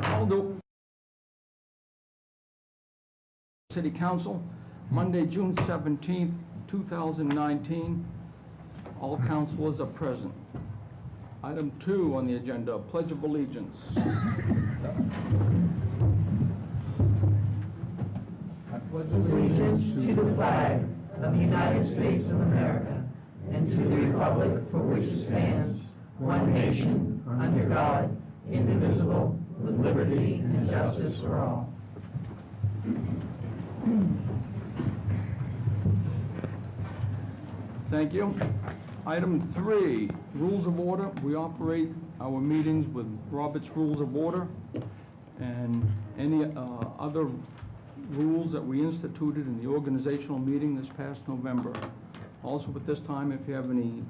Aldo City Council, Monday, June 17th, 2019. All councilors are present. Item 2 on the agenda, Pledge of Allegiance. Allegiance to the flag of the United States of America and to the republic for which it stands, one nation, under God, indivisible, with liberty and justice for all. Thank you. Item 3, Rules of Order. We operate our meetings with Robert's Rules of Order and any other rules that we instituted in the organizational meeting this past November. Also at this time, if you have any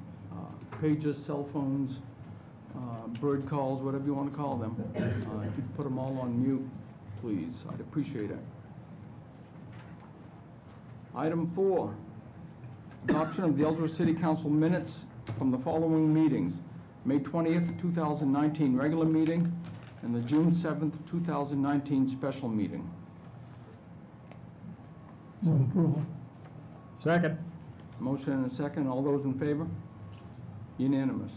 pages, cell phones, bird calls, whatever you want to call them, if you put them all on mute, please, I'd appreciate it. Item 4, adoption of the Ellsworth City Council minutes from the following meetings: May 20th, 2019 regular meeting and the June 7th, 2019 special meeting. Move approval. Second. Motion and a second. All those in favor? Unanimous.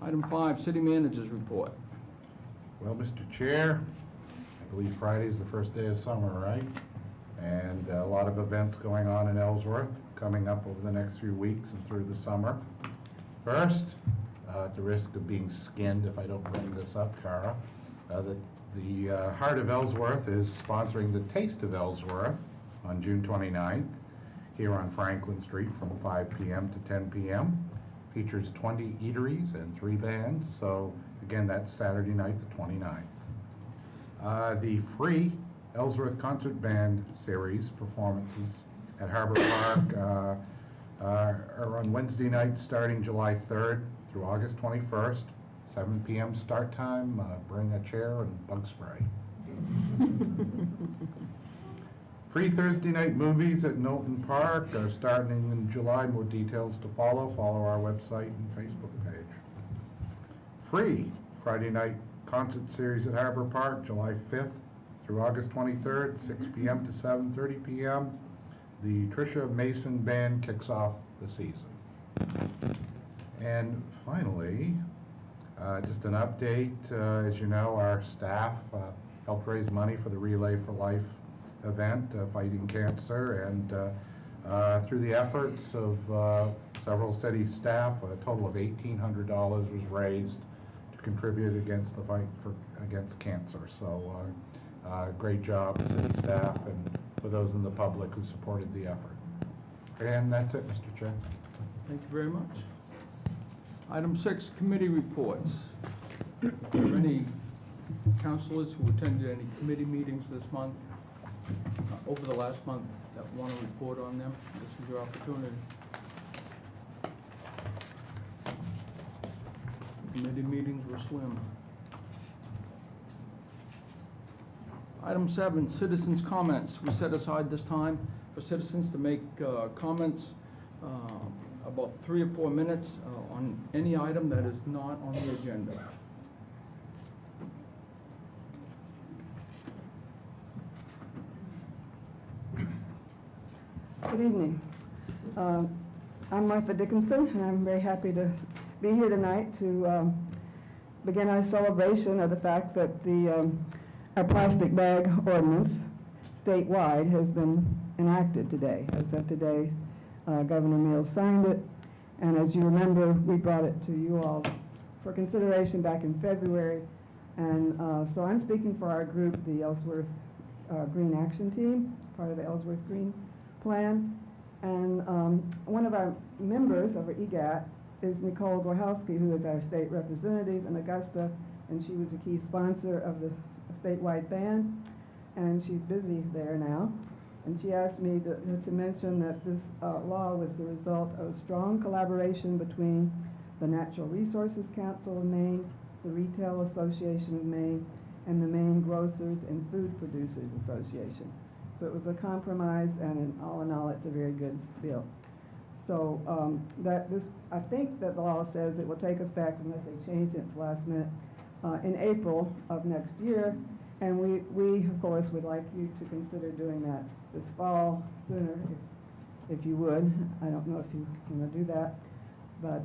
Item 5, City Manager's Report. Well, Mr. Chair, I believe Friday is the first day of summer, right? And a lot of events going on in Ellsworth coming up over the next few weeks and through the summer. First, at the risk of being skinned if I don't bring this up, Cara, the Heart of Ellsworth is sponsoring the Taste of Ellsworth on June 29th here on Franklin Street from 5 p.m. to 10 p.m. Features 20 eateries and 3 bands, so again, that's Saturday night, the 29th. The free Ellsworth Concert Band Series performances at Harbor Park are on Wednesday nights starting July 3rd through August 21st, 7 p.m. start time. Bring a chair and bug spray. Free Thursday night movies at Knowlton Park are starting in July. More details to follow. Follow our website and Facebook page. Free Friday night concert series at Harbor Park, July 5th through August 23rd, 6 p.m. to 7:30 p.m. The Tricia Mason Band kicks off the season. And finally, just an update. As you know, our staff helped raise money for the Relay for Life event, fighting cancer, and through the efforts of several city staff, a total of $1,800 was raised to contribute against the fight against cancer. So great job, city staff, and for those in the public who supported the effort. And that's it, Mr. Chair. Thank you very much. Item 6, committee reports. Are there any councilors who attended any committee meetings this month, over the last month, that want to report on them? This is your opportunity. Committee meetings were slim. Item 7, citizens' comments. We set aside this time for citizens to make comments about 3 or 4 minutes on any item that is not on the agenda. Good evening. I'm Martha Dickinson, and I'm very happy to be here tonight to begin our celebration of the fact that our plastic bag ordinance statewide has been enacted today. As of today, Governor Mills signed it, and as you remember, we brought it to you all for consideration back in February. And so I'm speaking for our group, the Ellsworth Green Action Team, part of the Ellsworth Green Plan. And one of our members of our EGAT is Nicole Gorhalski, who is our state representative in Augusta, and she was a key sponsor of the statewide ban, and she's busy there now. And she asked me to mention that this law was the result of a strong collaboration between the Natural Resources Council of Maine, the Retail Association of Maine, and the Maine Grocers and Food Producers Association. So it was a compromise, and in all, it's a very good bill. So I think that the law says it will take effect unless they change it at the last minute in April of next year. And we of course would like you to consider doing that this fall sooner if you would. I don't know if you want to do that, but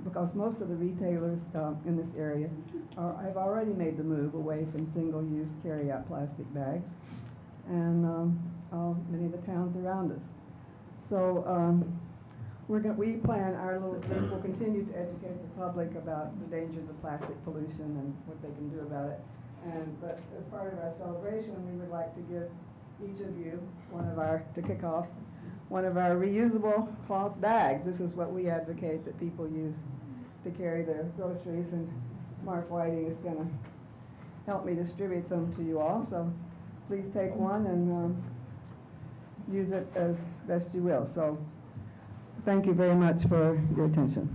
because most of the retailers in this area have already made the move away from single-use carry-out plastic bags, and many of the towns around us. So we plan our little group will continue to educate the public about the dangers of plastic pollution and what they can do about it. But as part of our celebration, we would like to give each of you to kick off, one of our reusable cloth bags. This is what we advocate that people use to carry their groceries, and Mark Whiting is going to help me distribute them to you all. So please take one and use it as best you will. So thank you very much for your attention.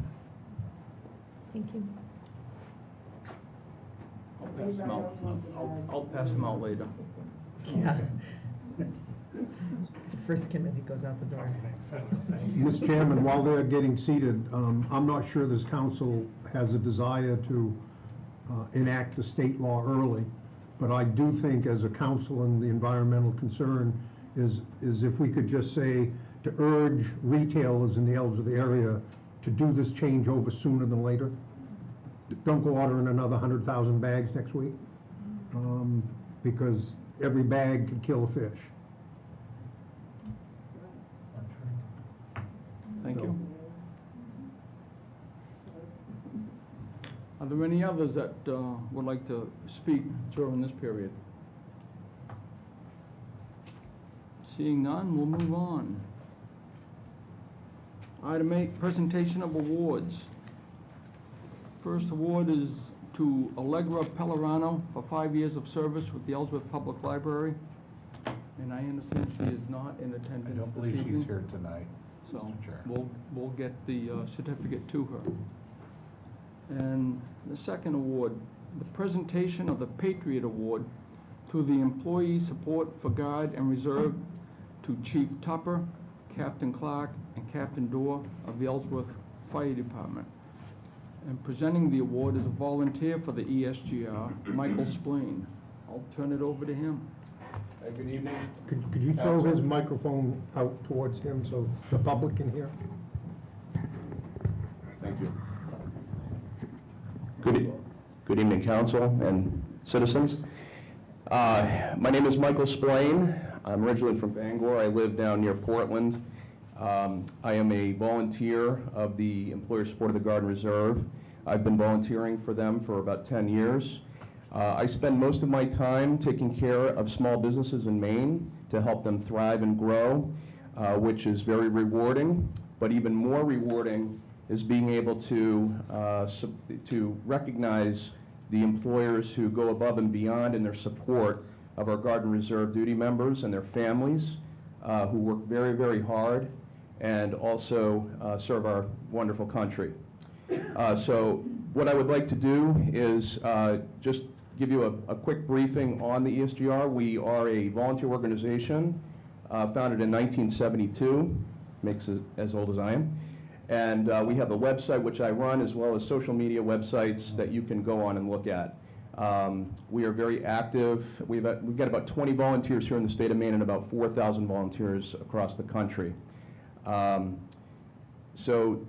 Thank you. I'll pass them out later. Yeah. First committee goes out the door. Mr. Chairman, while they're getting seated, I'm not sure this council has a desire to enact the state law early, but I do think as a council and the environmental concern is if we could just say to urge retailers in the Ellsworth area to do this changeover sooner than later. Don't go ordering another 100,000 bags next week, because every bag could kill a fish. Thank you. Are there any others that would like to speak during this period? Seeing none, we'll move on. Item 8, presentation of awards. First award is to Allegra Pellerano for 5 years of service with the Ellsworth Public Library. And I understand she is not in attendance I don't this believe evening. she's here tonight, So Mr. Chair. we'll get the certificate to her. And the second award, the presentation of the Patriot Award to the Employee Support for Guard and Reserve to Chief Tupper, Captain Clark, and Captain Dorr of the Ellsworth Fire Department. And presenting the award is a volunteer for the ESGR, Michael Splain. I'll turn it over to him. Good evening. Could you throw his microphone out towards him so the public can hear? Thank you. Good evening, council and citizens. My name is Michael Splain. I'm originally from Bangor. I live down near Portland. I am a volunteer of the Employer Support of the Guard and Reserve. I've been volunteering for them for about 10 years. I spend most of my time taking care of small businesses in Maine to help them thrive and grow, which is very rewarding. But even more rewarding is being able to recognize the employers who go above and beyond in their support of our Guard and Reserve duty members and their families, who work very, very hard and also serve our wonderful country. So what I would like to do is just give you a quick briefing on the ESGR. We are a volunteer organization founded in 1972, makes it as old as I am. And we have a website which I run, as well as social media websites that you can go on and look at. We are very active. We've got about 20 volunteers here in the state of Maine and about 4,000 volunteers across the country. So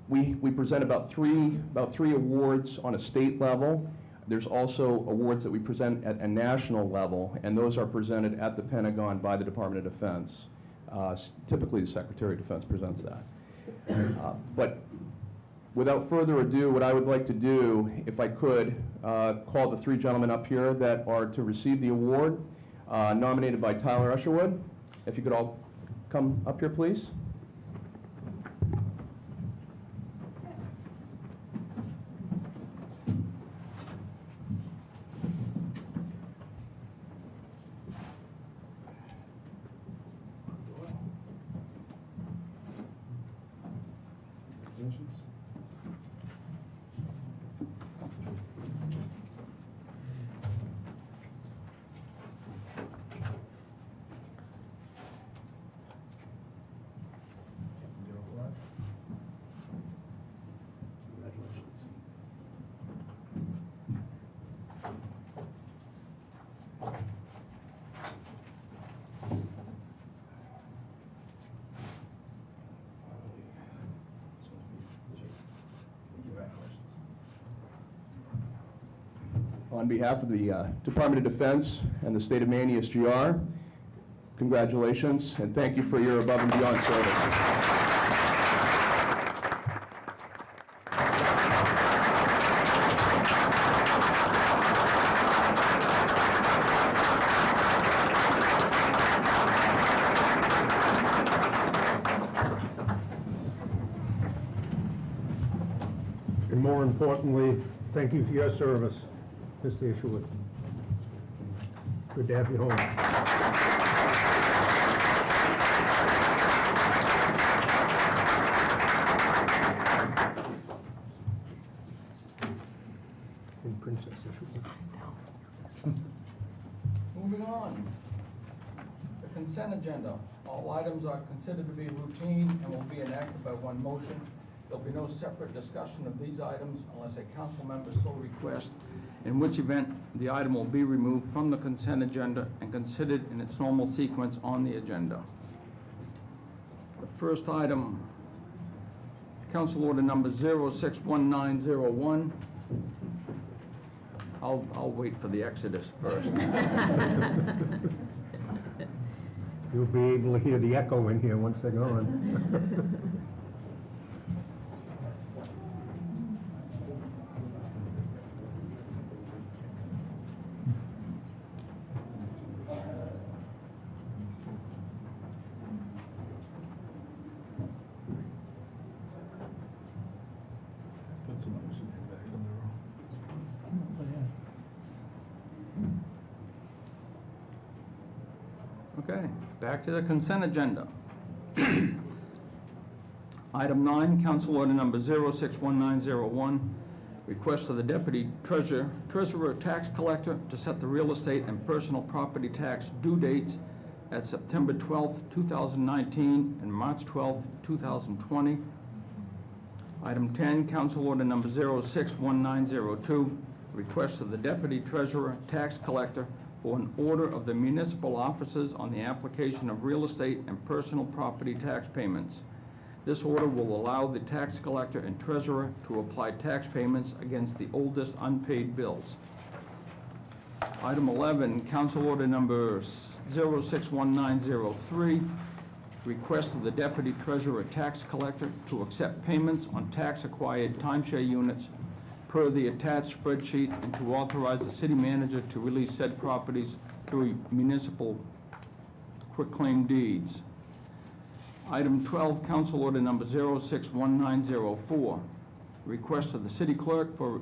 we present about three awards on a state level. There's also awards that we present at a national level, and those are presented at the Pentagon by the Department of Defense. Typically, the Secretary of Defense presents that. But without further ado, what I would like to do, if I could, call the three gentlemen up here that are to receive the award, nominated by Tyler Usherwood. If you could all come up here, please. on behalf of the Department of Defense and the state of Maine ESGR, congratulations, and thank you for your above and beyond service. And more importantly, thank you for your service, Mr. Ellsworth. Good to have you home. And Princess Ellsworth. Moving on. The consent agenda. All items are considered to be routine and will be enacted by one motion. There'll be no separate discussion of these items unless a council member so requests, in which event the item will be removed from the consent agenda and considered in its normal sequence on the agenda. The first item, Council Order Number 061901. I'll wait for the exodus first. You'll be able to hear the echo in here once they're gone. Okay, back to the consent agenda. Item 9, Council Order Number 061901, request of the Deputy Treasurer Tax Collector to set the real estate and personal property tax due dates at September 12th, 2019 and March 12th, 2020. Item 10, Council Order Number 061902, request of the Deputy Treasurer Tax Collector for an order of the municipal officers on the application of real estate and personal property tax payments. This order will allow the tax collector and treasurer to apply tax payments against the oldest unpaid bills. Item 11, Council Order Number 061903, request of the Deputy Treasurer Tax Collector to accept payments on tax-acquired timeshare units per the attached spreadsheet and to authorize the city manager to release said properties through municipal quitclaim deeds. Item 12, Council Order Number 061904, request of the city clerk for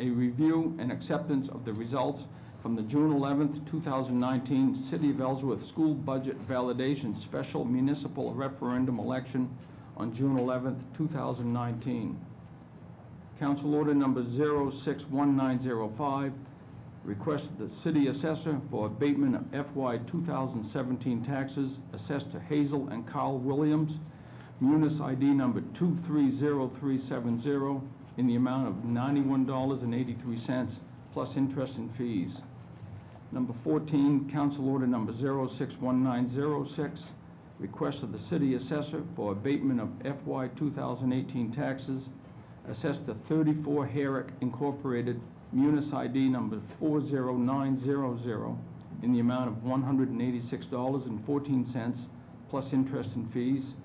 a review and acceptance of the results from the June 11th, 2019 City of Ellsworth School Budget Validation Special Municipal Referendum Election on June 11th, 2019. Council Order Number 061905, request of the City Assessor for abatement of FY 2017 taxes assessed to Hazel and Carl Williams, Munis ID Number 230370, in the amount of $91.83, plus interest and fees. Number 14, Council Order Number 061906, request of the City Assessor for abatement of FY 2018 taxes assessed to 34 Herrick Incorporated, Munis ID Number 40900, in the amount of $186.14, plus interest and fees.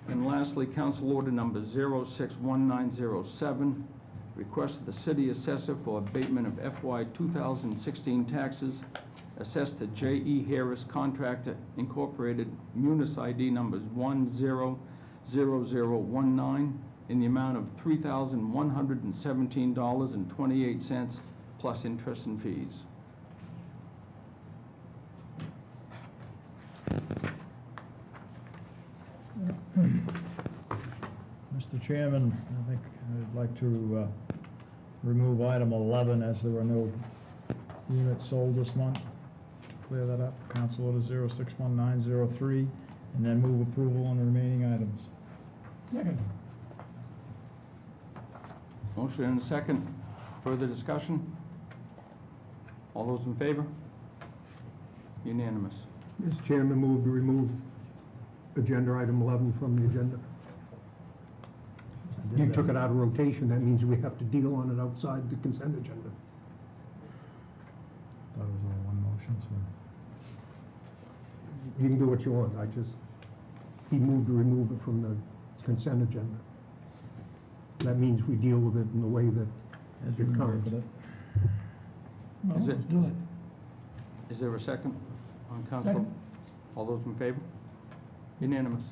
And lastly, Council Order Number 061907, request of the City Assessor for abatement of FY 2016 taxes assessed to J.E. Harris Contractor Incorporated, Munis ID Numbers 100019, in the amount of $3,117.28, plus interest and fees. Mr. Chairman, I think I'd like to remove item 11 as there were no units sold this month. To clear that up, Council Order 061903, and then move approval on the remaining items. Second. Motion and a second. Further discussion? All those in favor? Unanimous. Mr. Chairman, move to remove agenda item 11 from the agenda. You took it out of rotation, that means we have to deal on it outside the consent agenda. motion, so. You can do what you want, he moved to remove it from the consent agenda. That means we deal with it in the way that As you it comes. interpret it. Well, Is it- let's do it. Is there a second on Council? Second. All those in favor? Unanimous.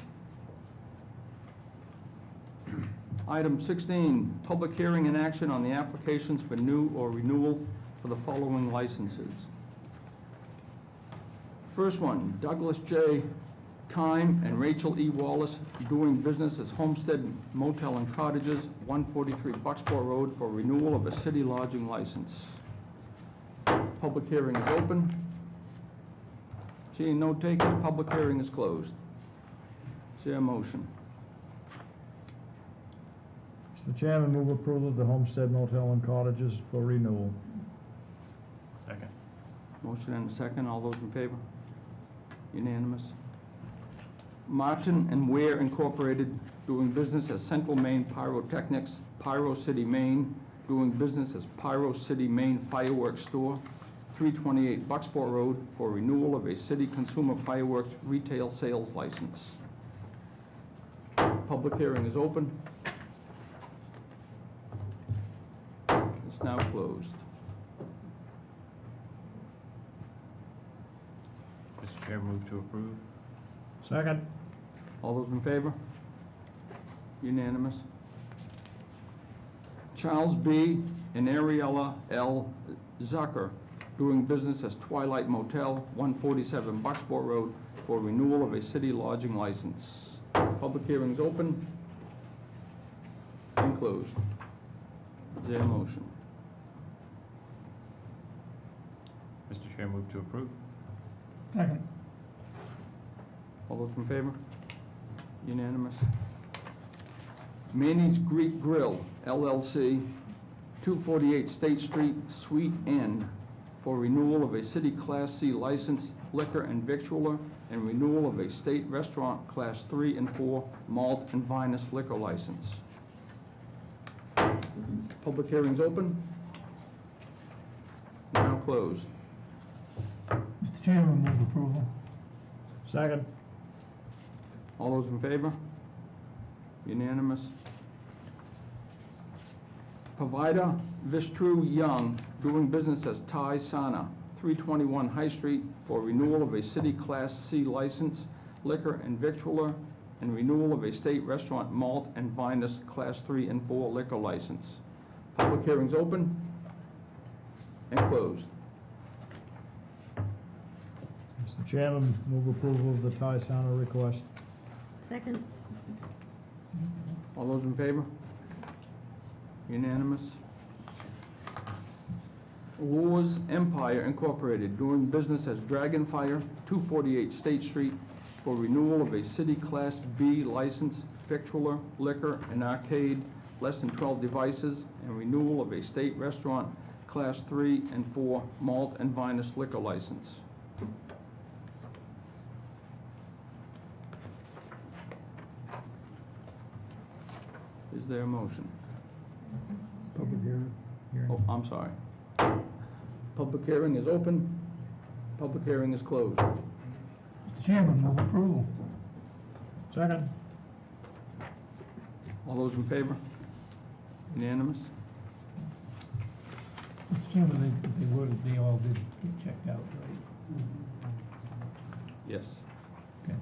Item 16, public hearing and action on the applications for new or renewal for the following licenses. First one, Douglas J. Kime and Rachel E. Wallace, doing business as Homestead Motel and Cottages, 143 Bucksport Road, for renewal of a city lodging license. Public hearing is open. Seeing no takers, public hearing is closed. Is there a motion? Mr. Chairman, move approval of the Homestead Motel and Cottages for renewal. Second. Motion and a second. All those in favor? Unanimous. Martin and Ware Incorporated, doing business as Central Maine Pyrotechnics, Pyro City, Maine, doing business as Pyro City, Maine Fireworks Store, 328 Bucksport Road, for renewal of a city consumer fireworks retail sales license. Public hearing is open. It's now closed. Mr. Chair, move to approve. Second. All those in favor? Unanimous. Charles B. and Ariella L. Zucker, doing business as Twilight Motel, 147 Bucksport Road, for renewal of a city lodging license. Public hearing is open and closed. Is there a motion? Mr. Chair, move to approve. Second. All those in favor? Unanimous. Manny's Greek Grill, LLC, 248 State Street, Suite N, for renewal of a city Class C license, liquor and victualler, and renewal of a state restaurant Class 3 and 4 malt and vinous liquor license. Public hearing's open. Now closed. Mr. Chairman, move approval. Second. All those in favor? Unanimous. Pavida Vistru Young, doing business as Thai Sana, 321 High Street, for renewal of a city Class C license, liquor and victualler, and renewal of a state restaurant malt and vinous Class 3 and 4 liquor license. Public hearing's open and closed. Mr. Chairman, move approval of the Thai Sana request. Second. All those in favor? Unanimous. Wars Empire Incorporated, doing business as Dragonfire, 248 State Street, for renewal of a city Class B license, victualler, liquor, and arcade, less than 12 devices, and renewal of a state restaurant Class 3 and 4 malt and vinous liquor license. Is there a motion? Public hearing. Oh, I'm sorry. Public hearing is open. Public hearing is closed. Mr. Chairman, move approval. Second. All those in favor? Unanimous? Mr. Chairman, they all did get checked out, right? Yes. Okay.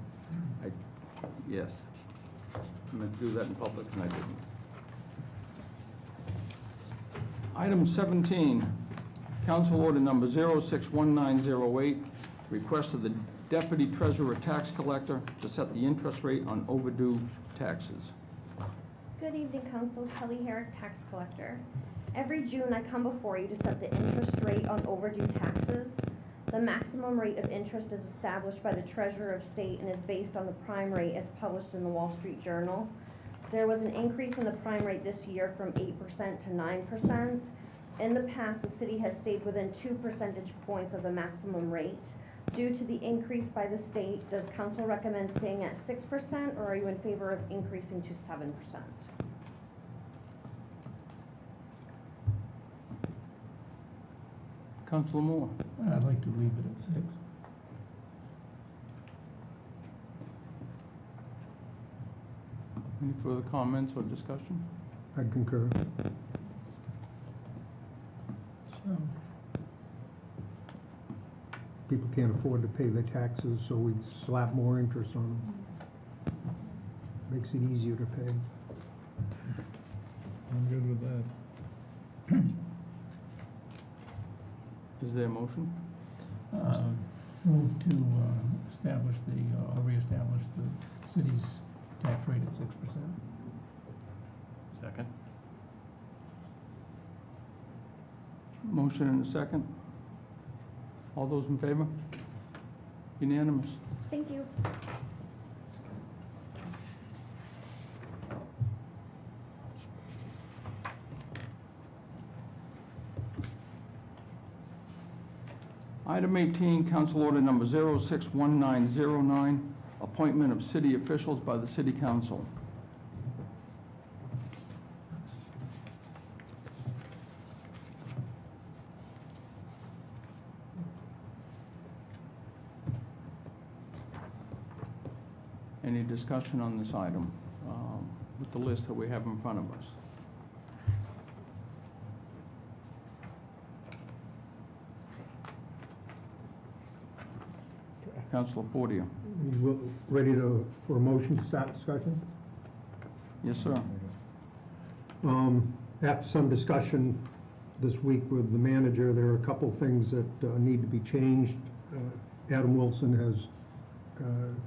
Yes. I meant to do that in public, and I didn't. Item 17, Council Order Number 061908, request of the Deputy Treasurer Tax Collector to set the interest rate on overdue taxes. Good evening, Council. Kelly Herrick, Tax Collector. Every June, I come before you to set the interest rate on overdue taxes. The maximum rate of interest is established by the Treasurer of State and is based on the prime rate as published in the Wall Street Journal. There was an increase in the prime rate this year from 8% to 9%. In the past, the city has stayed within 2 percentage points of the maximum rate. Due to the increase by the state, does council recommend staying at 6%, or are you in favor of increasing to 7%? Councilor Moore? I'd like to leave it at 6. Any further comments or discussion? I'd concur. So, People can't afford to pay their taxes, so we slap more interest on them. Makes it easier to pay. I'm good with that. Is there a motion? move to establish or reestablish the city's tax rate at 6%. Second. Motion and a second. All those in favor? Unanimous. Thank you. Item 18, Council Order Number 061909, appointment of city officials by the City Council. Any discussion on this item with the list that we have in front of us? Councilor Fortier. Ready for a motion to start discussion? Yes, sir. After some discussion this week with the manager, there are a couple things that need to be changed. Adam Wilson has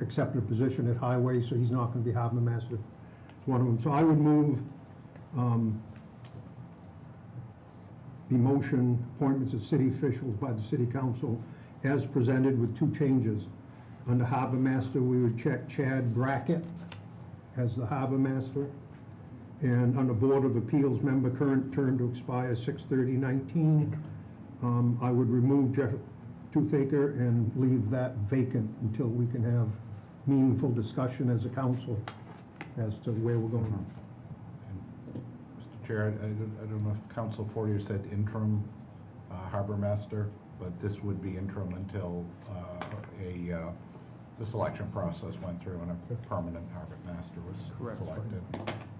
accepted a position at Highway, so he's not going to be harbor master. It's one of them. So I would move the motion, appointments of city officials by the City Council as presented with two changes. Under harbor master, we would check Chad Brackett as the harbor master. And under Board of Appeals member, current term to expire 6/30/19, I would remove Jeff Toothaker and leave that vacant until we can have meaningful discussion as a council as to where we're going. Mr. Chair, I don't know if Council Fortier said interim harbor master, but this would be interim until the selection process went through and a permanent harbor master was Correct. selected.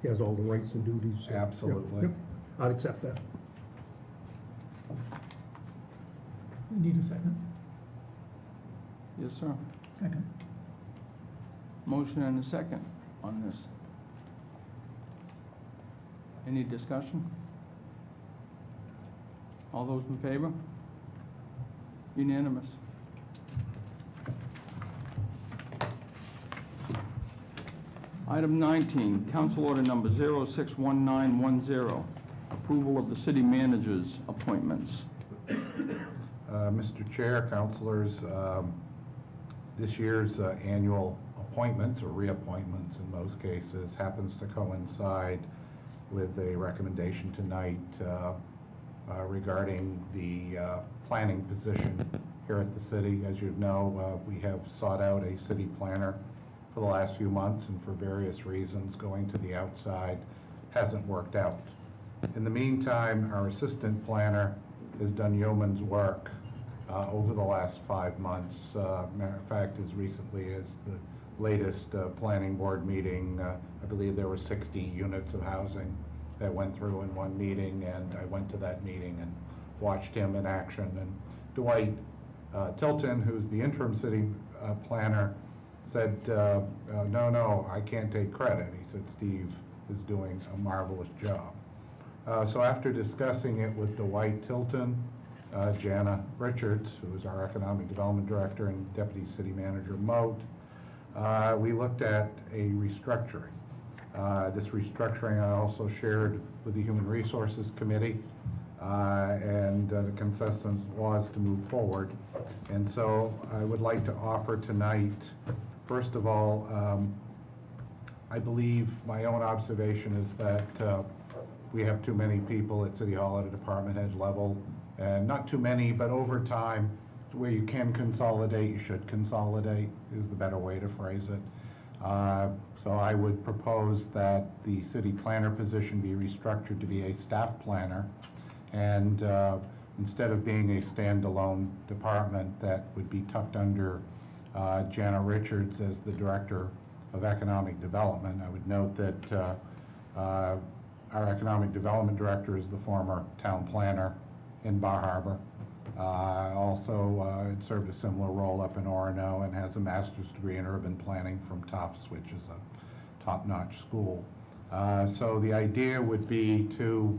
He has all the rights and duties. Absolutely. Yep. I'd accept that. We need a second. Yes, sir. Second. Motion and a second on this. Any discussion? All those in favor? Unanimous. Item 19, Council Order Number 061910, approval of the city manager's appointments. Mr. Chair, councilors, this year's annual appointments or reappointments in most cases happens to coincide with a recommendation tonight regarding the planning position here at the city. As you know, we have sought out a city planner for the last few months, and for various reasons, going to the outside hasn't worked out. In the meantime, our assistant planner has done yeoman's work over the last 5 months. Matter of fact, as recently as the latest planning board meeting, I believe there were 60 units of housing that went through in one meeting, and I went to that meeting and watched him in action. And Dwight Tilton, who's the interim city planner, said, no, I can't take credit. He said, Steve is doing a marvelous job. So after discussing it with Dwight Tilton, Jana Richards, who is our Economic Development Director, and Deputy City Manager Moat, we looked at a restructuring. This restructuring I also shared with the Human Resources Committee, and the consensus was to move forward. And so I would like to offer tonight, first of all, I believe my own observation is that we have too many people at City Hall at a department head level, and not too many, but over time, where you can consolidate, you should consolidate, is the better way to phrase it. So I would propose that the city planner position be restructured to be a staff planner, and instead of being a standalone department that would be tucked under Jana Richards as the Director of Economic Development. I would note that our Economic Development Director is the former town planner in Bar Harbor. Also, it served a similar role up in Orono and has a master's degree in urban planning from Tufts, which is a top-notch school. So the idea would be to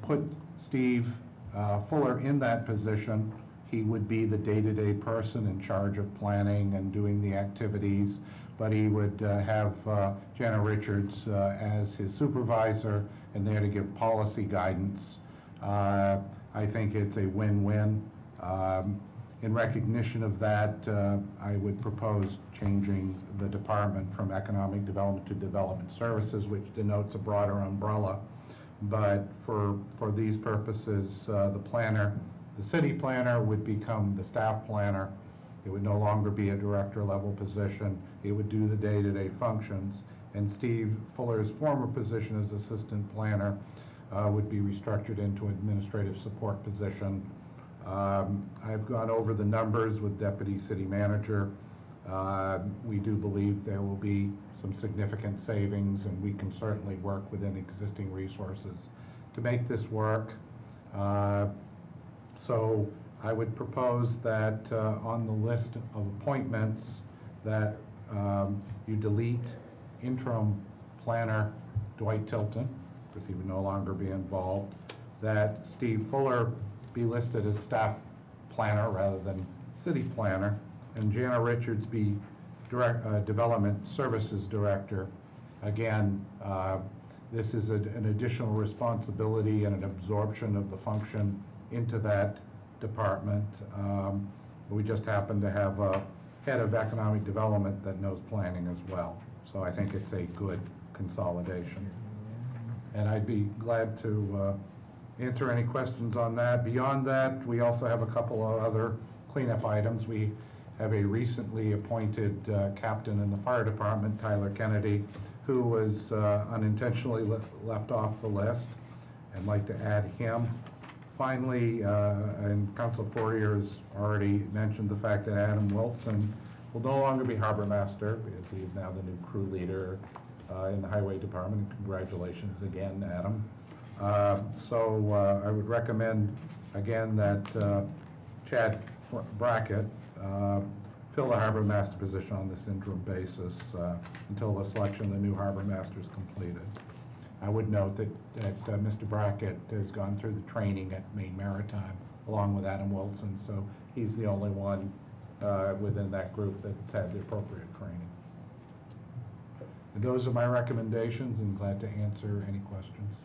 put Steve Fuller in that position. He would be the day-to-day person in charge of planning and doing the activities, but he would have Jana Richards as his supervisor and there to give policy guidance. I think it's a win-win. In recognition of that, I would propose changing the department from Economic Development to Development Services, which denotes a broader umbrella. But for these purposes, the city planner would become the staff planner. It would no longer be a director level position. It would do the day-to-day functions. And Steve Fuller's former position as assistant planner would be restructured into an administrative support position. I've gone over the numbers with Deputy City Manager. We do believe there will be some significant savings, and we can certainly work within existing resources to make this work. So I would propose that on the list of appointments that you delete interim planner Dwight Tilton, because he would no longer be involved, that Steve Fuller be listed as staff planner rather than city planner, and Jana Richards be Development Services Director. Again, this is an additional responsibility and an absorption of the function into that department. We just happen to have a head of economic development that knows planning as well. So I think it's a good consolidation. And I'd be glad to answer any questions on that. Beyond that, we also have a couple of other cleanup items. We have a recently appointed captain in the fire department, Tyler Kennedy, who was unintentionally left off the list. I'd like to add him. Finally, and Council Fourier has already mentioned the fact that Adam Wilson will no longer be harbor master because he is now the new crew leader in the highway department. Congratulations again, Adam. So I would recommend again that Chad Brackett fill the harbor master position on this interim basis until the selection of the new harbor master is completed. I would note that Mr. Brackett has gone through the training at Maine Maritime along with Adam Wilson, so he's the only one within that group that's had the appropriate training. And those are my recommendations, and glad to answer any questions.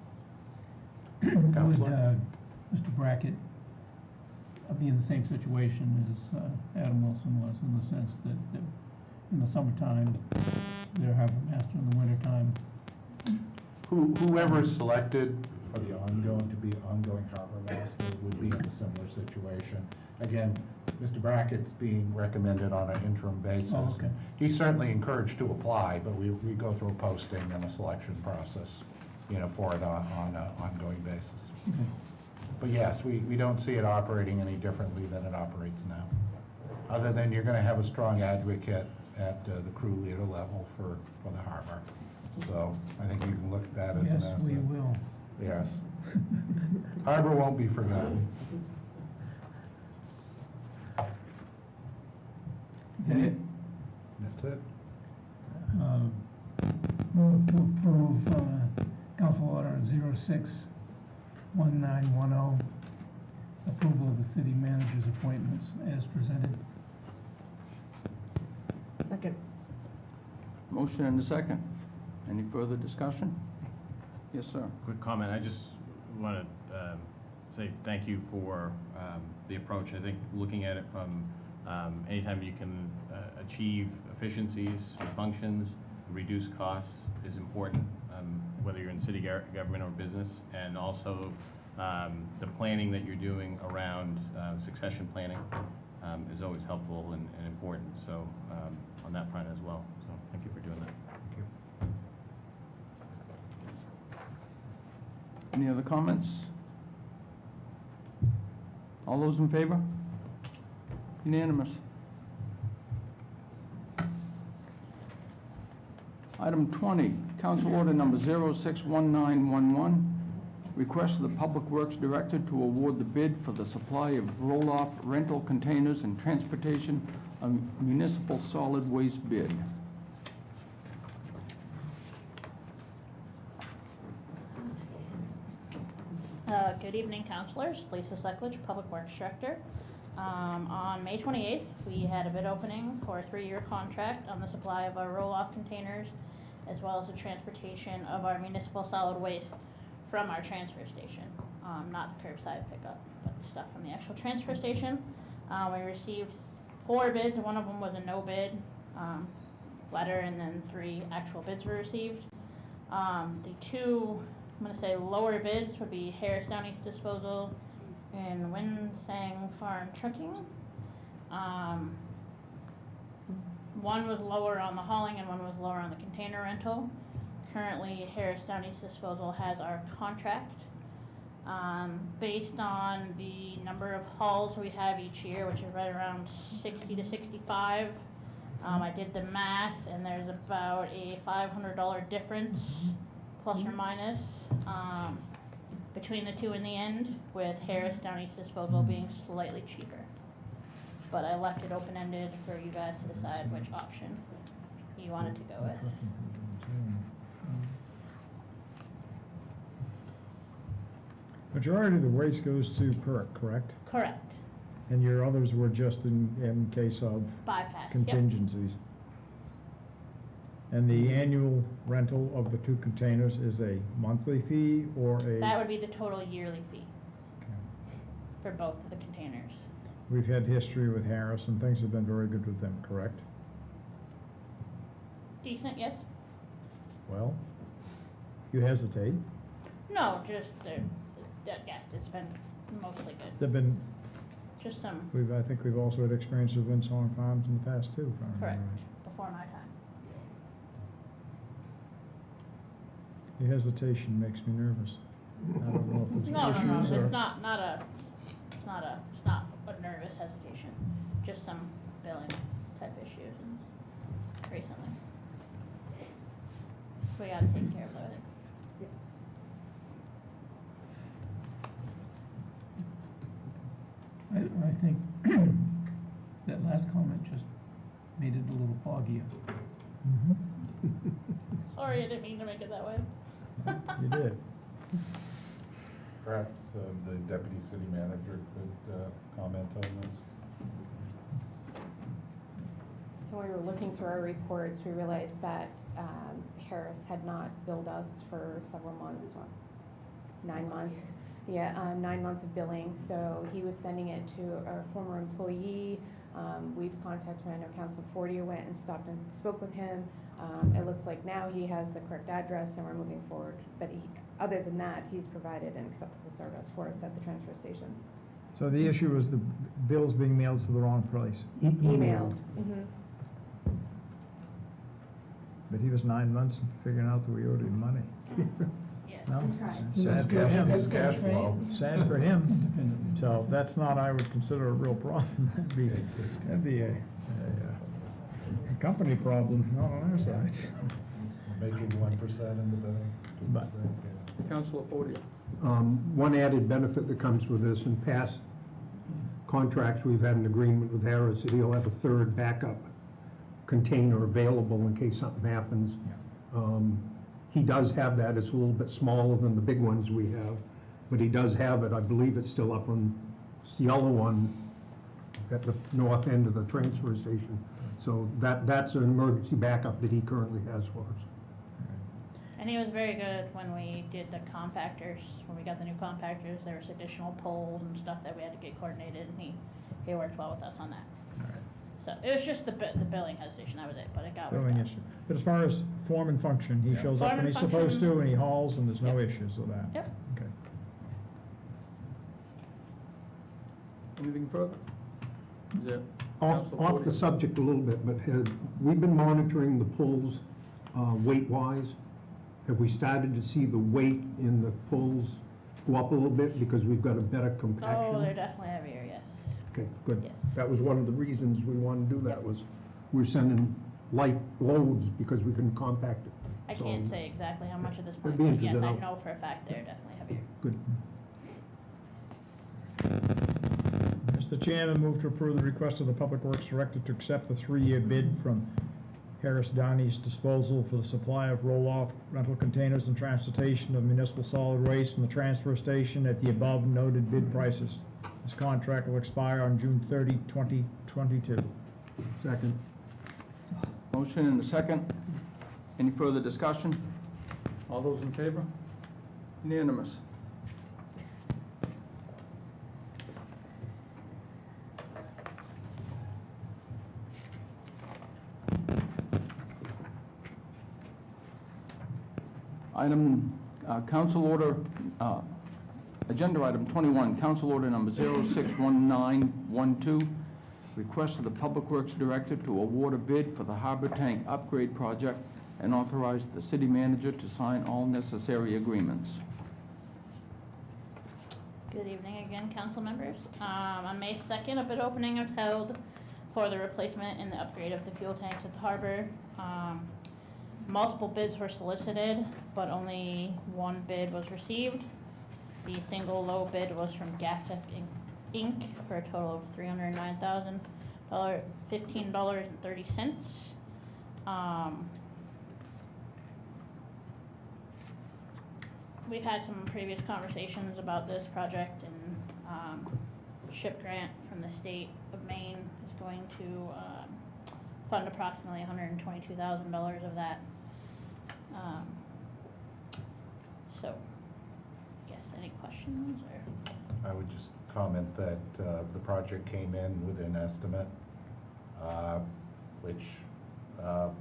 Would Counselor? Mr. Brackett be in the same situation as Adam Wilson was, in the sense that in the summertime, they're harbor master, in the wintertime? Whoever is selected for the ongoing harbor master would be in a similar situation. Again, Mr. Brackett's being recommended on an interim basis. Oh, okay. He's certainly encouraged to apply, but we go through a posting and a selection process, for it on an ongoing basis. Okay. But yes, we don't see it operating any differently than it operates now. Other than you're gonna have a strong advocate at the crew leader level for the harbor. So I think you can look at that as an asset. Yes, we will. Yes. Harbor won't be forgotten. Is that it? That's it. Move to approve Council Order 06-1910, approval of the city manager's appointments as presented. Second. Motion and a second. Any further discussion? Yes, sir. Quick comment, I just want to say thank you for the approach. I think looking at it from anytime you can achieve efficiencies with functions, reduce costs is important, whether you're in city government or business, and also the planning that you're doing around succession planning is always helpful and important, so on that front as well. So thank you for doing that. Thank you. Any other comments? All those in favor? Unanimous. Item 20, Council Order Number 061911, request of the Public Works Director to award the bid for the supply of roll-off rental containers and transportation of municipal solid waste bid. Good evening, councilors. Lisa Seckledge, Public Works Director. On May 28th, we had a bid opening for a 3-year contract on the supply of our roll-off containers, as well as the transportation of our municipal solid waste from our transfer station. Not the curbside pickup, but the stuff from the actual transfer station. We received 4 bids. One of them was a no bid letter, and then 3 actual bids were received. The 2, I'm going to say lower bids would be Harris Down East Disposal and Winsang Farm Trucking. One was lower on the hauling and one was lower on the container rental. Currently, Harris Down East Disposal has our contract. Based on the number of hauls we have each year, which is right around 60 to 65, I did the math, and there's about a $500 difference, plus or minus, between the 2 in the end, with Harris Down East Disposal being slightly cheaper. But I left it open-ended for you guys to decide which option you wanted to go with. Majority of the waste goes to PERC, correct? Correct. And your others were just in case of Bypass, yep. contingencies? And the annual rental of the 2 containers is a monthly fee or a? That would be the total yearly fee Okay. for both of the containers. We've had history with Harris and things have been very good with them, correct? Decent, yes? Well, you hesitate. No, just, yes, it's been mostly good. They've been, Just some, I think we've also had experience with Winsong Farms in the past too, if I remember correct, right. before my time. Your hesitation makes me nervous. I don't know if it's No, issues or. it's not a nervous hesitation, just some billing type issues recently. We gotta take care of those, I think. I think that last comment just made it a little foggier. Sorry, I didn't mean to make it that way. You did. Perhaps the deputy city manager could comment on this. So when we were looking through our reports, we realized that Harris had not billed us for several months, 9 months. Yeah, 9 months of billing. So he was sending it to our former employee. We've contacted, I know Council 40 went and stopped and spoke with him. It looks like now he has the correct address and we're moving forward. But other than that, he's provided an acceptable service for us at the transfer station. So the issue was the bills being mailed to the wrong place. Emailed. Mm-hmm. But he was 9 months figuring out that we owed him money. Yes. No? Right. Sad for him. His cash flow. Sad for him. So that's not, I would consider a real problem. That'd be a company problem, not on our side. Making 1% in the bank, 2%. But- yeah. Councilor Fortier. One added benefit that comes with this, in past contracts, we've had an agreement with Harris that he'll have a 3rd backup container available in case something happens. He does have that. It's a little bit smaller than the big ones we have, but he does have it. I believe it's still up on, it's the yellow one at the north end of the transfer station. So that's an emergency backup that he currently has for us. And he was very good when we did the compactors, when we got the new compactors. There was additional poles and stuff that we had to get coordinated, and he worked well with us on that. So it was just the billing hesitation, that was it, but it got worked Billing out. issue. But as far as form and function, he Yeah. shows up Form when and he's supposed to, function. and he hauls, and there's no Yep. issues with that. Yep. Okay. Anything further? Is that Off Councilor the Fortier? subject a little bit, but we've been monitoring the pulls weight-wise. Have we started to see the weight in the pulls go up a little bit because we've got a better compaction? Oh, they're definitely heavier, yes. Okay, good. Yes. That was one of the reasons we wanted to do that, was we're sending light loads because we can compact it. I So, can't say exactly how much at this it'd point, be but yes, interesting I to know. know for a fact they're definitely heavier. Good. Mr. Chairman, move to approve the request of the Public Works Director to accept the 3-year bid from Harris Downey's Disposal for the supply of roll-off rental containers and transportation of municipal solid waste from the transfer station at the above noted bid prices. This contract will expire on June 30, 2022. Second. Motion and a second. Any further discussion? All those in favor? Unanimous. Item, council order, agenda item 21, council order number 061912, request of the Public Works Director to award a bid for the harbor tank upgrade project and authorize the city manager to sign all necessary agreements. Good evening again, council members. On May 2nd, a bid opening was held for the replacement and the upgrade of the fuel tanks at the harbor. Multiple bids were solicited, but only one bid was received. The single low bid was from Gaftech Inc. for a total of $309,015.30. We've had some previous conversations about this project, and SHIP grant from the state of Maine is going to fund approximately $122,000 of that. So, yes, any questions or? I would just comment that the project came in with an estimate, which was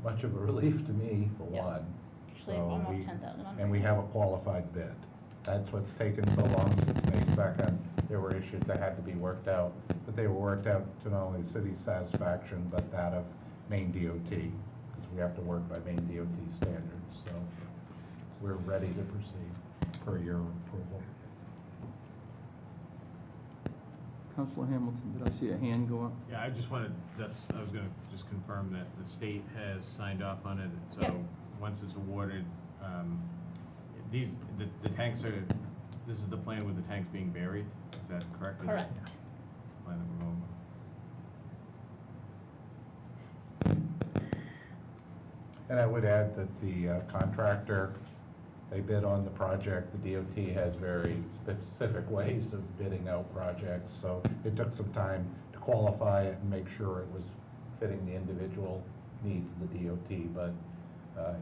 much of a relief to me, for Yep. one. Actually, So almost we- 10,000. And we have a qualified bid. That's what's taken so long since May 2nd. There were issues that had to be worked out, but they were worked out to not only the city's satisfaction, but that of Maine DOT, because we have to work by Maine DOT standards. So we're ready to proceed per your approval. Councilor Hamilton, did I see a hand go up? Yeah, I just wanted, I was gonna just confirm that the state has signed off on it, so Yep. once it's awarded, the tanks are, this is the plan with the tanks being buried, is that correct? Is that Correct. the plan that we're going with? And I would add that the contractor, they bid on the project. The DOT has very specific ways of bidding out projects, so it took some time to qualify it and make sure it was fitting the individual needs of the DOT, but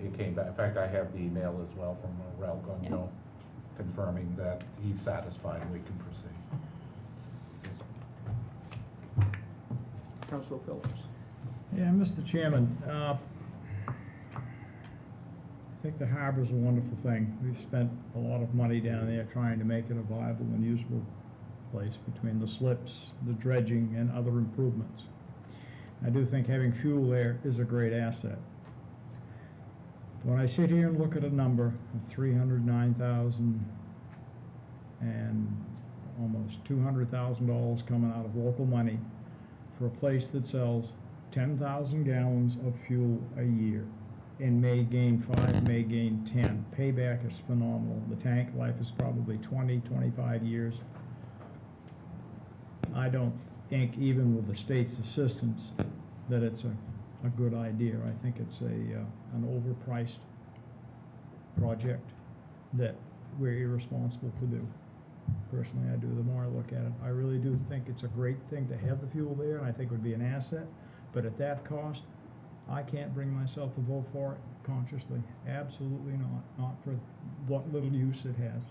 it came back. In fact, I have the email as well from Rel Gagnon confirming that he's satisfied and we can proceed. Councilor Phillips. Yeah, Mr. Chairman, I think the harbor's a wonderful thing. We've spent a lot of money down there trying to make it a viable and usable place between the slips, the dredging, and other improvements. I do think having fuel there is a great asset. When I sit here and look at a number of $309,000 and almost $200,000 coming out of local money for a place that sells 10,000 gallons of fuel a year and may gain 5, may gain 10. Payback is phenomenal. The tank life is probably 20, 25 years. I don't think, even with the state's assistance, that it's a good idea. I think it's an overpriced project that we're irresponsible to do. Personally, I do. The more I look at it, I really do think it's a great thing to have the fuel there, and I think it would be an asset. But at that cost, I can't bring myself to vote for it consciously. Absolutely not. Not for what little use it has,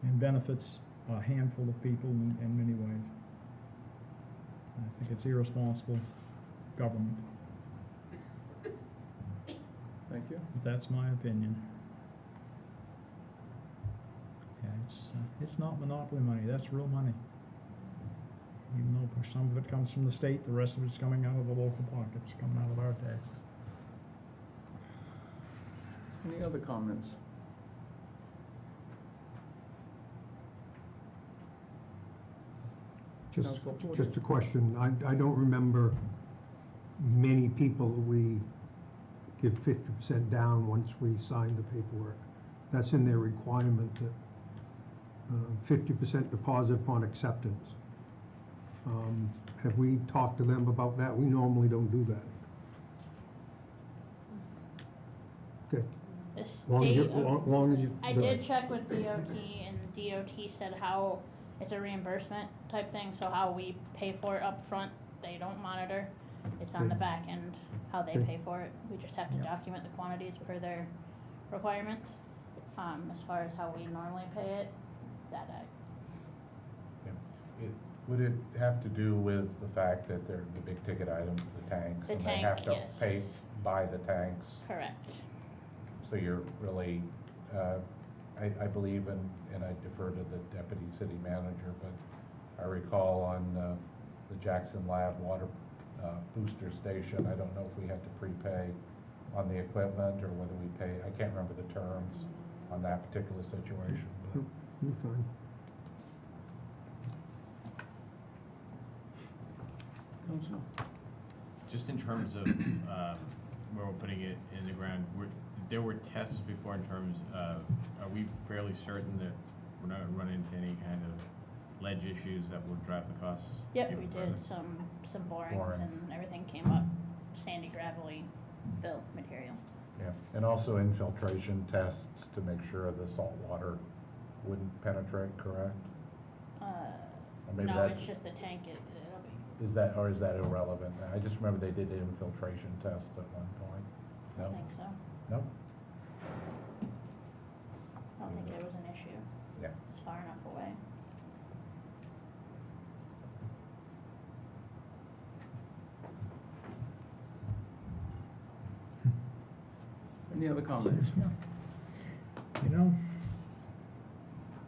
and benefits a handful of people in many ways. I think it's irresponsible government. Thank you. But that's my opinion. Yeah, it's not monopoly money, that's real money. Even though some of it comes from the state, the rest of it's coming out of the local pockets, coming out of our taxes. Any other comments? Councilor Forte. Just a question. I don't remember many people that we give 50% down once we sign the paperwork. That's in their requirement, that 50% deposit upon acceptance. Have we talked to them about that? We normally don't do that. Okay. The Long as you, state, long as you. I did check with DOT, and DOT said how, it's a reimbursement type thing, so how we pay for it up front, they don't monitor. It's on the Okay. back end, how they Okay. pay for it. We just have to Yeah. document the quantities per their requirements. As far as how we normally pay it, that Would it have to do with the fact that they're the big ticket items, the tanks? The and tank, they have to yes. buy the tanks? correct. So you're really, I believe, and I defer to the deputy city manager, but I recall on the Jackson Lab water booster station, I don't know if we had to prepay on the equipment or whether we pay, I can't remember the terms on that particular situation. but- You're fine. Councilor? Just in terms of where we're putting it in the ground, there were tests before in terms of, are we fairly certain that we're not gonna run into any kind of ledge issues that will drive the costs? Yep, even we did further? some borings Borings. and everything came up sandy, gravelly fill material. Yeah, and also infiltration tests to make sure the salt water wouldn't penetrate, correct? maybe No, that's- it's just the tank, it'll be, Is that irrelevant? I just remember they did the infiltration test at one point. I No? think so. No? I don't think there was an issue. Yeah. It's far enough away. Any other comments? You know,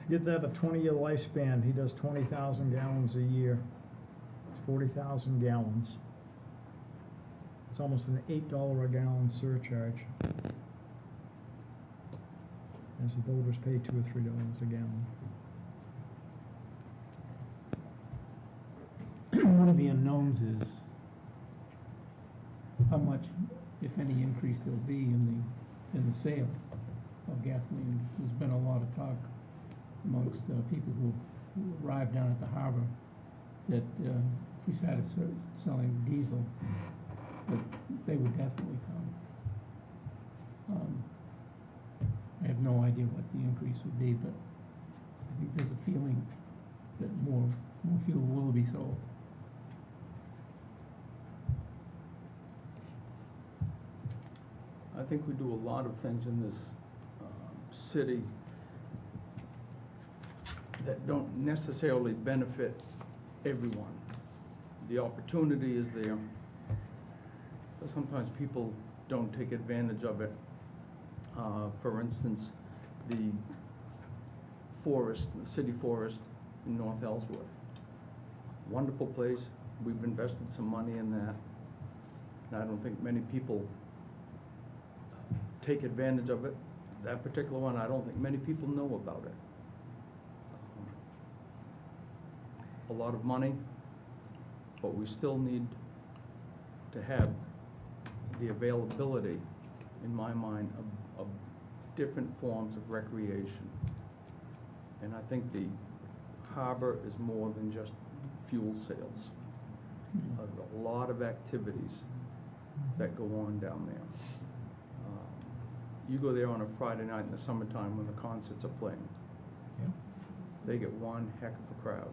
if you get that a 20-year lifespan, he does 20,000 gallons a year. It's 40,000 gallons. It's almost an $8 a gallon surcharge. As the voters pay $2 or $3 a gallon. One of the unknowns is how much, if any, increase there'll be in the sale of gasoline. There's been a lot of talk amongst people who arrive down at the harbor that if we started selling diesel, that they would definitely come. I have no idea what the increase would be, but I think there's a feeling that more fuel will be sold. I think we do a lot of things in this city that don't necessarily benefit everyone. The opportunity is there, but sometimes people don't take advantage of it. For instance, the city forest in North Ellsworth. Wonderful place. We've invested some money in that. And I don't think many people take advantage of it. That particular one, I don't think many people know about it. A lot of money, but we still need to have the availability, in my mind, of different forms of recreation. And I think the harbor is more than just fuel sales. There's a lot of activities that go on down there. You go there on a Friday night in the summertime when the concerts are playing. Yeah. They get one heck of a crowd.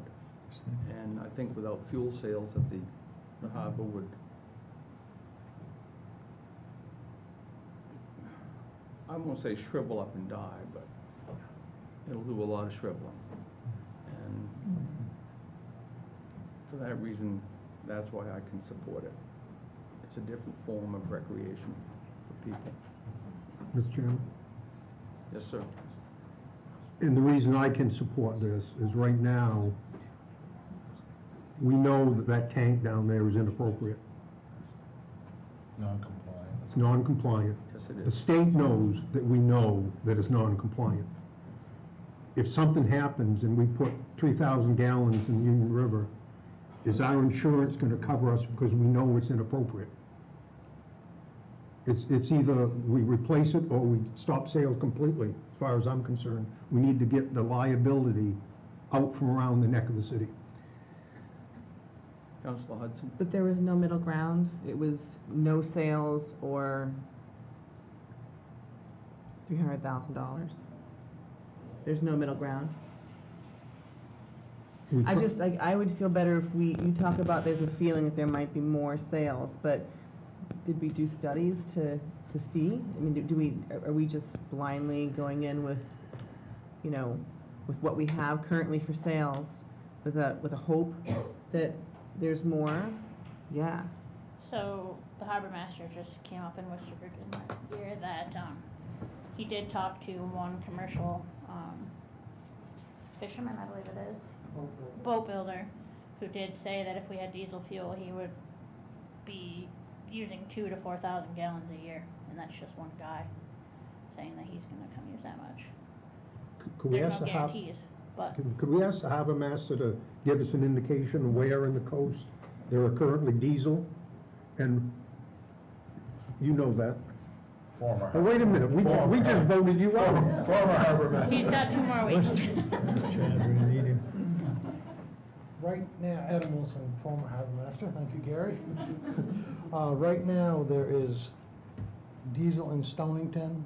And I think without fuel sales at the harbor would, I won't say shrivel up and die, but it'll do a lot of shriveling. And for that reason, that's why I can support it. It's a different form of recreation for people. Mr. Chairman? Yes, sir. And the reason I can support this is right now, we know that that tank down there is inappropriate. Non-compliant. It's non-compliant. Yes, it The is. state knows that we know that it's non-compliant. If something happens and we put 3,000 gallons in the Union River is our insurance gonna cover us because we know it's inappropriate? It's either we replace it or we stop sales completely, as far as I'm concerned. We need to get the liability out from around the neck of the city. Councilor Hudson? But there was no middle ground? It was no sales or $300,000? There's no middle ground? I would feel better if you talk about there's a feeling that there might be more sales, but did we do studies to see? I mean, are we just blindly going in with, with what we have currently for sales, with a hope that there's more? Yeah. So the harbor master just came up and whispered in my ear that he did talk to one commercial fisherman, I believe it is, boat builder, who did say that if we had diesel fuel, he would be using 2,000 to 4,000 gallons a year, and that's just one guy saying that he's going to come use that much. Could we There's ask no the guarantees, but Could we ask the harbor master to give us an indication where in the coast there are currently diesel? And you know that. Former. Oh, wait a minute, we just voted you out. Former harbor master. he's got 2 more weeks. Chad, we need him. Right now, Adam Wilson, former harbor master, thank you, Gary. Right now, there is diesel in Stonington,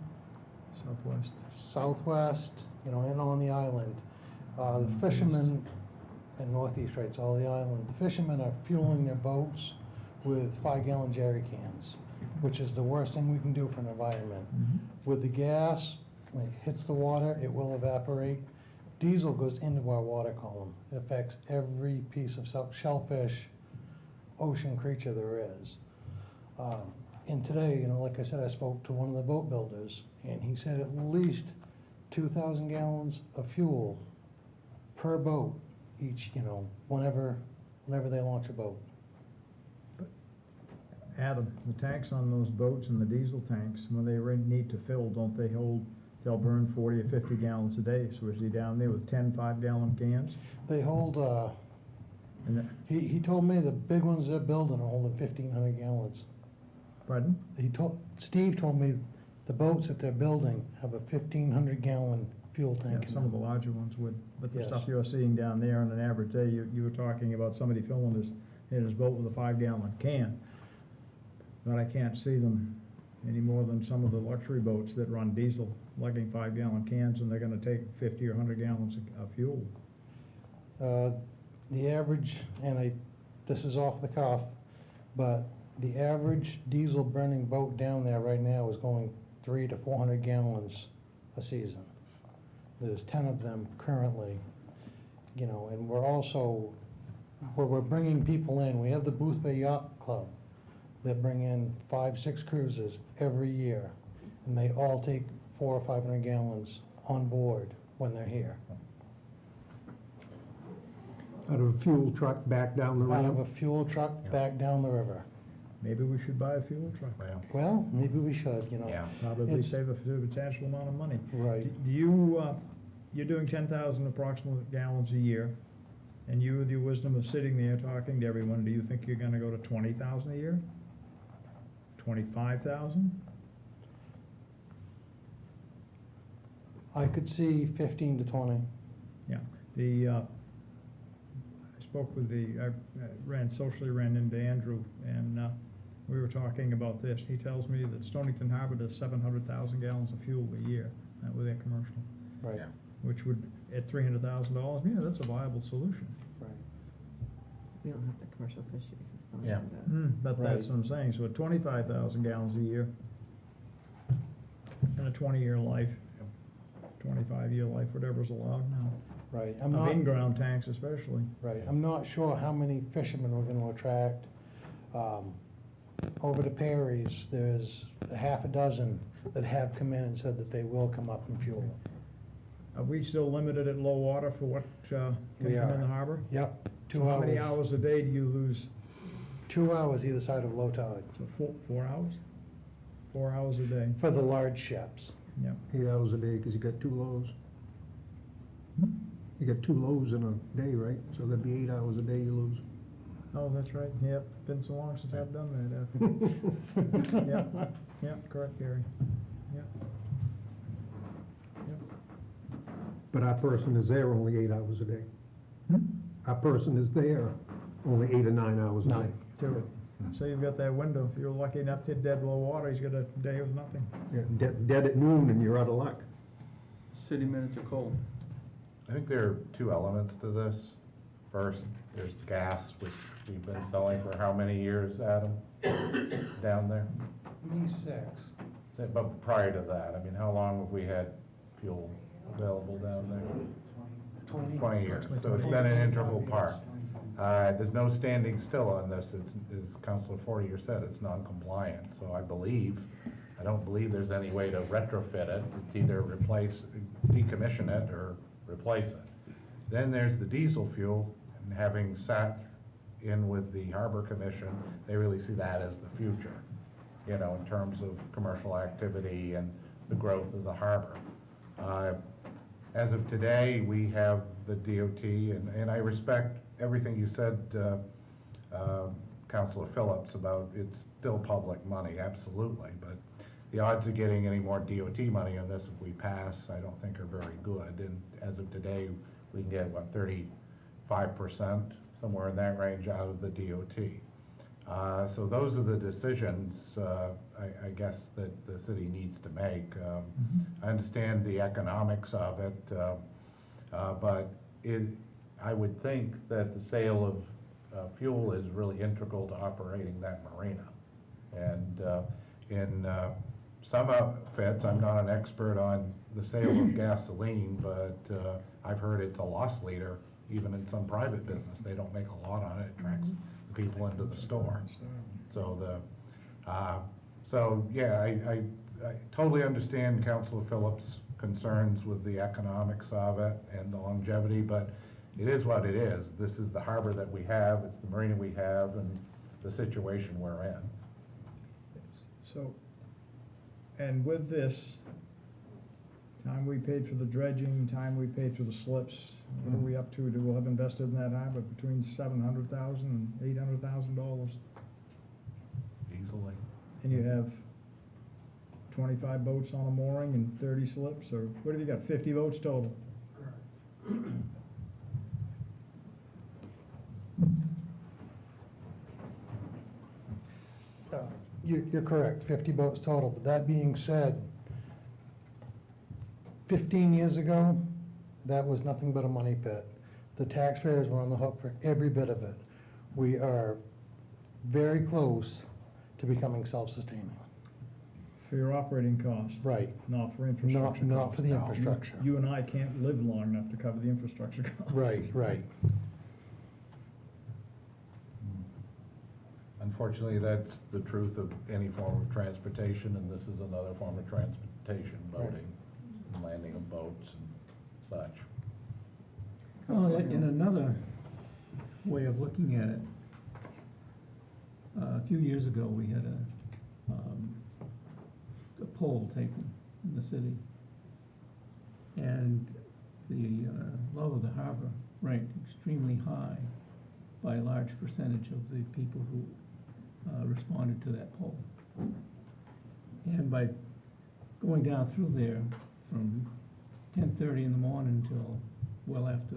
Southwest, and on the island. The fishermen, and northeast, right, it's all the island. The fishermen are fueling their boats with 5-gallon jerry cans, which is the worst thing we can do for an environment. With the gas, when it hits the water, it will evaporate. Diesel goes into our water column. It affects every piece of shellfish, ocean creature there is. And today, like I said, I spoke to one of the boat builders, and he said at least 2,000 gallons of fuel per boat each, whenever they launch a boat. Adam, the tanks on those boats and the diesel tanks, when they need to fill, don't they they'll burn 40 or 50 gallons a day. So is he down there with 10 5-gallon cans? They hold, he told me the big ones they're building are holding 1,500 gallons. Pardon? Steve told me the boats that they're building have a 1,500 gallon fuel tank. Yeah, some of the larger ones would, but the Yes. stuff you're seeing down there on an average day, you were talking about somebody filling in his boat with a 5-gallon can. But I can't see them any more than some of the luxury boats that run diesel, lugging 5-gallon cans, and they're gonna take 50 or 100 gallons of fuel. The average, and this is off the cuff, but the average diesel burning boat down there right now is going 300 to 400 gallons a season. There's 10 of them currently, and we're bringing people in. We have the Booth Bay Yacht Club that bring in 5, 6 cruises every year, and they all take 400 or 500 gallons on board when they're here. Out of a fuel truck back down the Out of ramp? a fuel truck back down the river. Maybe we should buy a fuel truck. Well, maybe we should, Yeah. Probably It's- save a substantial amount of money. Right. Do you, you're doing 10,000 approximate gallons a year, and you, with your wisdom of sitting there talking to everyone, do you think you're gonna go to 20,000 a year? 25,000? I could see 15 to 20. Yeah, I spoke with I socially ran into Andrew, and we were talking about this. He tells me that Stonington Harbor does 700,000 gallons of fuel a year with their commercial. Right. Yeah. Which would, at $300,000, yeah, that's a viable solution. Right. We don't have the commercial fisheries as well. Yeah. But that's Right. what I'm saying, so at 25,000 gallons a year, and a 20-year life, 25-year life, whatever's allowed now, Right. of in-ground tanks especially. Right. I'm not sure how many fishermen we're going to attract. Over to Perry's, there's a half a dozen that have come in and said that they will come up and fuel. Are we still limited at low water for what can We come in are. the harbor? Yep, 2 So hours. how many hours a day do you lose? 2 hours either side of low tide So 4 hours? 4 hours a day, for the large ships. yeah. 8 hours a day, because you got 2 loads. Hmm? You got 2 loads in a day, right? So that'd be 8 hours a day you lose. Oh, that's right, yep, been so long since I've done that. Yep, yep, correct, Gary. Yep. Yep. But our person is there only 8 hours a day. Hmm? Our person is there only 8 or 9 hours a day. Two. So you've got that window, if you're lucky enough to hit dead below water, he's got a day with nothing. Yeah, dead at noon and you're out of luck. City manager Cole. I think there are two elements to this. First, there's gas, which we've been selling for how many years, Adam, down there? Me 6. But prior to that, I mean, how long have we had fuel available down there? 20 years, so it's been an integral part. There's no standing still on this. It's, as Councilor Fortier said, it's non-compliant. So I don't believe there's any way to retrofit it. It's either decommission it or replace it. Then there's the diesel fuel, and having sat in with the Harbor Commission, they really see that as the future, you know, in terms of commercial activity and the growth of the harbor. As of today, we have the DOT, and I respect everything you said, Councilor Phillips, about it's still public money, absolutely, but the odds of getting any more DOT money on this if we pass, I don't think are very good, and as of today, we can get, what, 35%, somewhere in that range out of the DOT. So those are the decisions, I guess, that the city needs to make. I understand the economics of it, but I would think that the sale of fuel is really integral to operating that marina. And in some outfits, I'm not an expert on the sale of gasoline, but I've heard it's a loss leader, even in some private business. They don't make a lot on it. It attracts the people into the store. So yeah, I totally understand Councilor Phillips' concerns with the economics of it and the longevity, but it is what it is. This is the harbor that we have, it's the marina we have, and the situation we're in. So, and with this, time we paid for the dredging, time we paid for the slips, what are we up to? We'll have invested in that harbor between $700,000 and $800,000. Easily. And you have 25 boats on a mooring and 30 slips, or what have you got, 50 boats total? You're correct, 50 boats total, but that being said, 15 years ago, that was nothing but a money pit. The taxpayers were on the hook for every bit of it. We are very close to becoming self-sustaining. For your operating costs? Right. Not for infrastructure Not costs. for the infrastructure. You and I can't live long enough to cover the infrastructure costs. Right. Unfortunately, that's the truth of any form of transportation, and this is another form of transportation, boating, and landing of boats and such. Well, in another way of looking at it, a few years ago, we had a poll taken in the city, and the low of the harbor ranked extremely high by a large percentage of the people who responded to that poll. And by going down through there from 10:30 in the morning until well after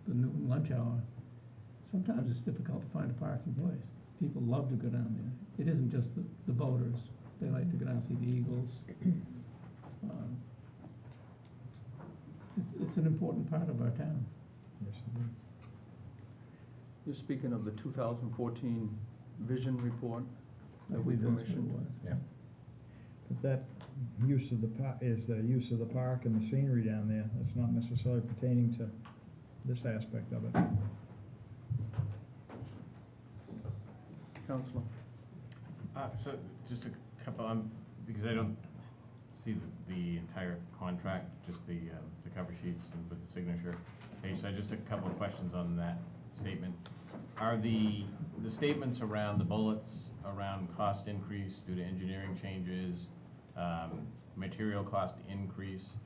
the noon lunch hour, sometimes it's difficult to find a parking place. People love to go down there. It isn't just the boaters. They like to go down and see the eagles. It's an important part of our town. Yes, it is. You're speaking of the 2014 vision report that we That's what it commissioned. was. Yeah. But that use of the is the use of the park and the scenery down there. That's not necessarily pertaining to this aspect of it. Councilor. So just a couple, because I don't see the entire contract, just the cover sheets and with the signature page. So just a couple of questions on that statement. Are the statements around the bullets around cost increase due to engineering changes, material cost increase,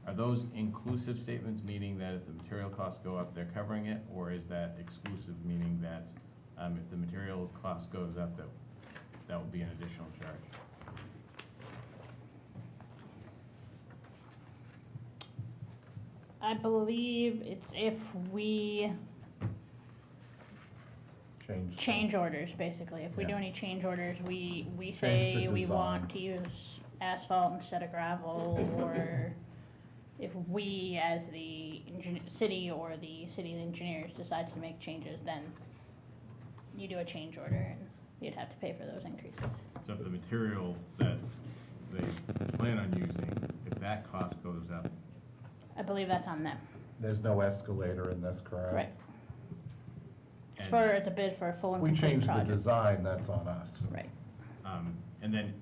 are those inclusive statements, meaning that if the material costs go up, they're covering it, or is that exclusive, meaning that If the material cost goes up, that will be an additional charge. I believe it's if we change orders, basically. If we do Yeah. any change orders, we Change say the we design. want to use asphalt instead of gravel, or if we, as the city or the city engineers decide to make changes, then you do a change order and you'd have to pay for those increases. So if the material that they plan on using, if that cost goes up, I believe that's on them. There's no escalator in this, correct? Right. It's and, it's a bid for a full and We complete change the project. design, that's on us. Right. and then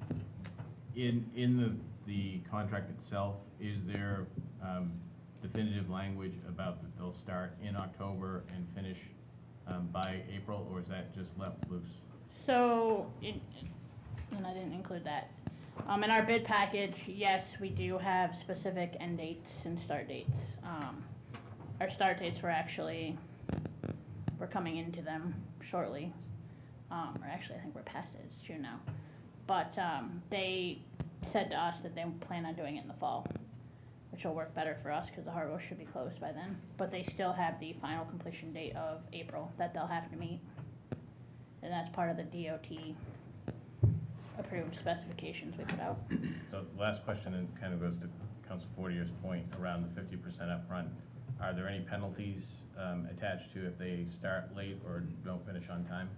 in the contract itself, is there definitive language about that they'll start in October and finish by April, or is that just left loose? So, and I didn't include that. In our bid package, yes, we do have specific end dates and start dates. Our start dates we're coming into them shortly. Or actually, I think we're past it, it's June now. But they said to us that they plan on doing it in the fall, which will work better for us because the harbor should be closed by then. But they still have the final completion date of April that they'll have to meet. And that's part of the DOT approved specifications we put out. So the last question, and kind of goes to Council Fortier's point around the 50% upfront. Are there any penalties attached to if they start late or don't finish on time?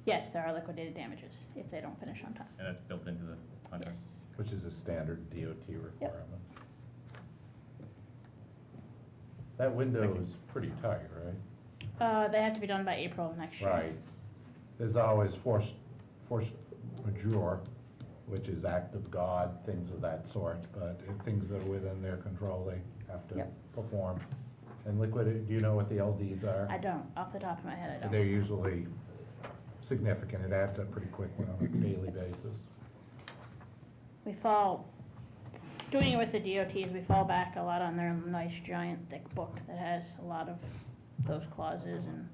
Yes, there are liquidated damages if they don't finish on time. And that's built into the contract? Yes. Which is a standard DOT requirement. That window is pretty tight, right? They have to be done by April of next year. Right. There's always force majeure, which is act of God, things of that sort, but things that are within their control, they have to Yep. perform. And liquid, do you know what the LDs are? I don't, off the top of my head, I don't. They're usually significant, it adds up pretty quickly on a daily basis. Doing it with the DOTs, we fall back a lot on their nice giant thick book that has a lot of those clauses and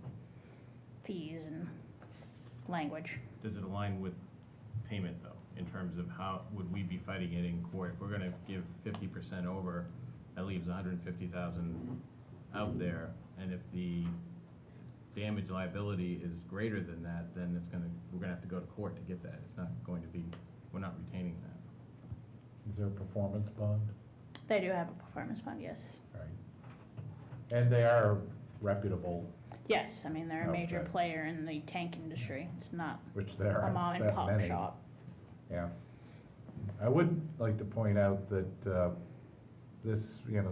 fees and language. Does it align with payment, though, in terms of how would we be fighting it in court? If we're gonna give 50% over, that leaves 150,000 out there, and if the damage liability is greater than that, then we're gonna have to go to court to get that. It's not going to be, we're not retaining that. Is there a performance bond? They do have a performance bond, yes. Right. And they are reputable, Yes, I mean, they're a major Okay. player in the tank industry. It's not which there a aren't mom and that pop many. shop. Yeah. I would like to point out that there've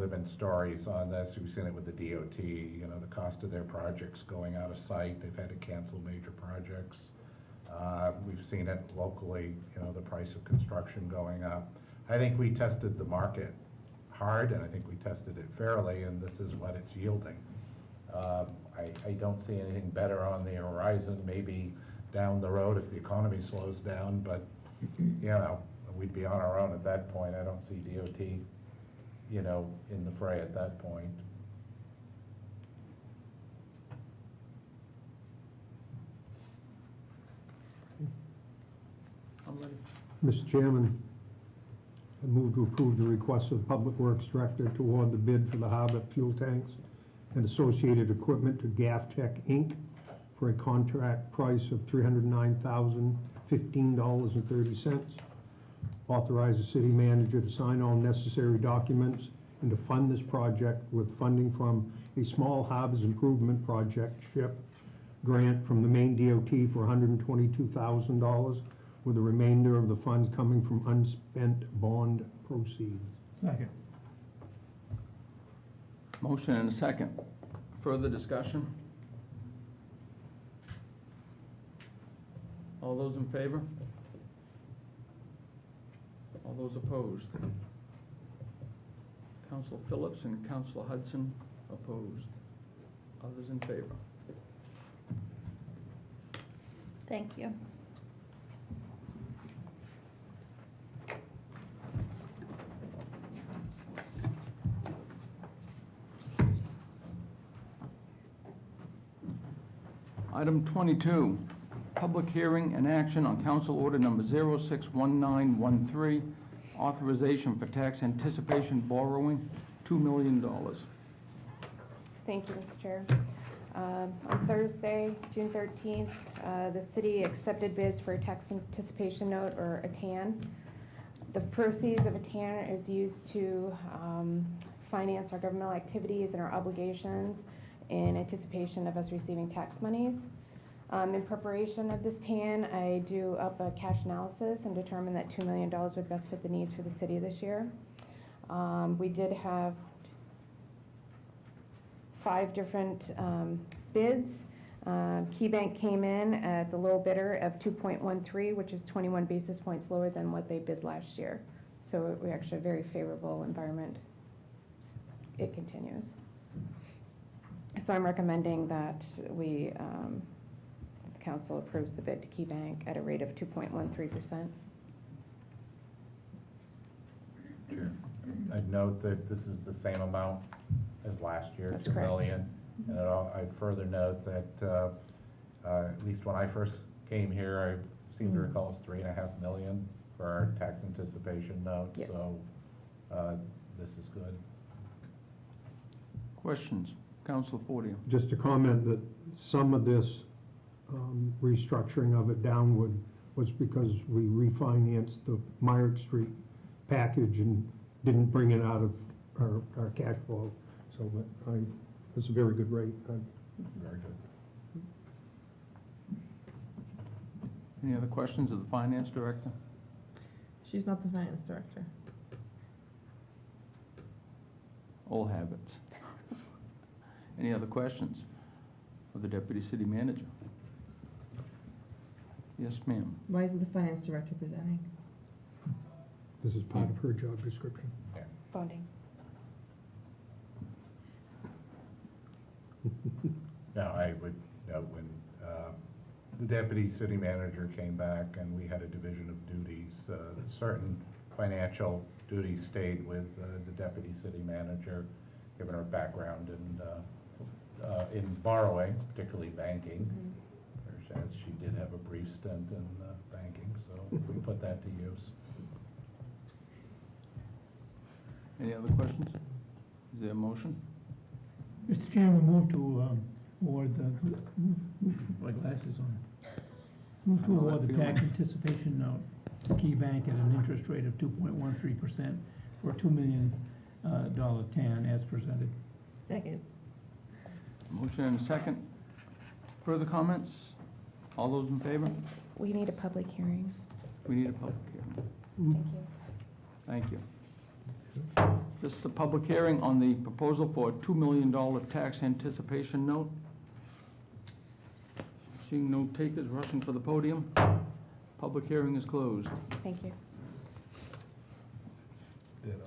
been stories on this, we've seen it with the DOT, the cost of their projects going out of sight, they've had to cancel major projects. We've seen it locally, the price of construction going up. I think we tested the market hard, and I think we tested it fairly, and this is what it's yielding. I don't see anything better on the horizon, maybe down the road if the economy slows down, but, we'd be on our own at that point. I don't see DOT, in the fray at that point. I'm ready. Mr. Chairman, I move to approve the request of the Public Works Director to award the bid for the harbor fuel tanks and associated equipment to Gaftech, Inc. for a contract price of $309,015.30. Authorize the city manager to sign all necessary documents and to fund this project with funding from a small harbors improvement project SHIP grant from the Maine DOT for $122,000, with the remainder of the funds coming from unspent bond proceeds. Second. Motion and a second. Further discussion? All those in favor? All those opposed? Council Phillips and Council Hudson opposed. Others in favor? Thank you. Item 22, public hearing and action on council order number 061913, authorization for tax anticipation borrowing, $2 million. Thank you, Mr. Chair. On Thursday, June 13th, the city accepted bids for a tax anticipation note, or a TAN. The proceeds of a TAN is used to finance our governmental activities and our obligations in anticipation of us receiving tax monies. In preparation of this TAN, I do up a cash analysis and determined that $2 million would best fit the needs for the city this year. We did have 5 different bids. KeyBank came in at the low bidder of 2.13, which is 21 basis points lower than what they bid last year. So we actually have a very favorable environment. It continues. So I'm recommending that the council approves the bid to KeyBank at a rate of 2.13%. Chair, I'd note that this is the same amount as last year, That's 2 correct. million. And I'd further note that, at least when I first came here, I seem to recall it's $3.5 million for our tax anticipation note. Yes. So, this is good. Questions? Council Fortier. Just to comment that some of this restructuring of it downward was because we refinanced the Myrick Street package and didn't bring it out of our cash flow. So it's a very good rate. Very good. Any other questions of the finance director? She's not the finance director. All habits. Any other questions of the deputy city manager? Yes, ma'am. Why isn't the finance director presenting? This is part of her job description. Bonding. Now, I would note when the deputy city manager came back and we had a division of duties, certain financial duties stayed with the deputy city manager, given her background in borrowing, particularly banking. As she did have a brief stint in banking, so we put that to use. Any other questions? Is there a motion? Mr. Chairman, move to award the, my glasses on. Move to award the tax anticipation note to KeyBank at an interest rate of 2.13% for a $2 million TAN as presented. Second. Motion and a second. Further comments? All those in favor? We need a public hearing. We need a public hearing. Thank you. Thank you. This is a public hearing on the proposal for a $2 million tax anticipation note. Seeing no takers rushing for the podium, public hearing is closed. Thank you.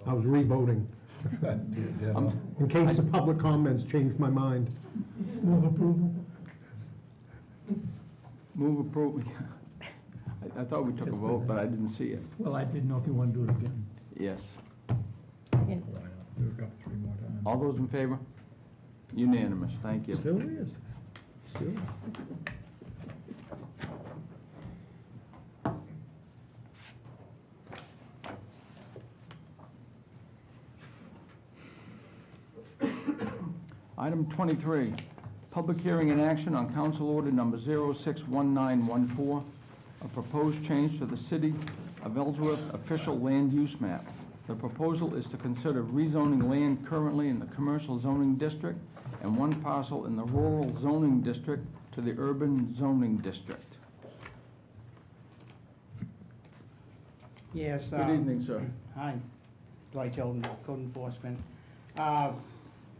I was revoting, in case the public comments changed my mind. Move approval. Move approval. I thought we took a vote, but I didn't see it. Well, I didn't know if you want to do it again. Yes. Why not? Do it up 3 more times. All those in favor? Unanimous, thank you. Still is. Still. Item 23, public hearing and action on council order number 061914, a proposed change to the city of Ellsworth official land use map. The proposal is to consider rezoning land currently in the commercial zoning district and one parcel in the rural zoning district to the urban zoning district. Yes. Good evening, sir. Hi, Dwight Hilton, Code Enforcement.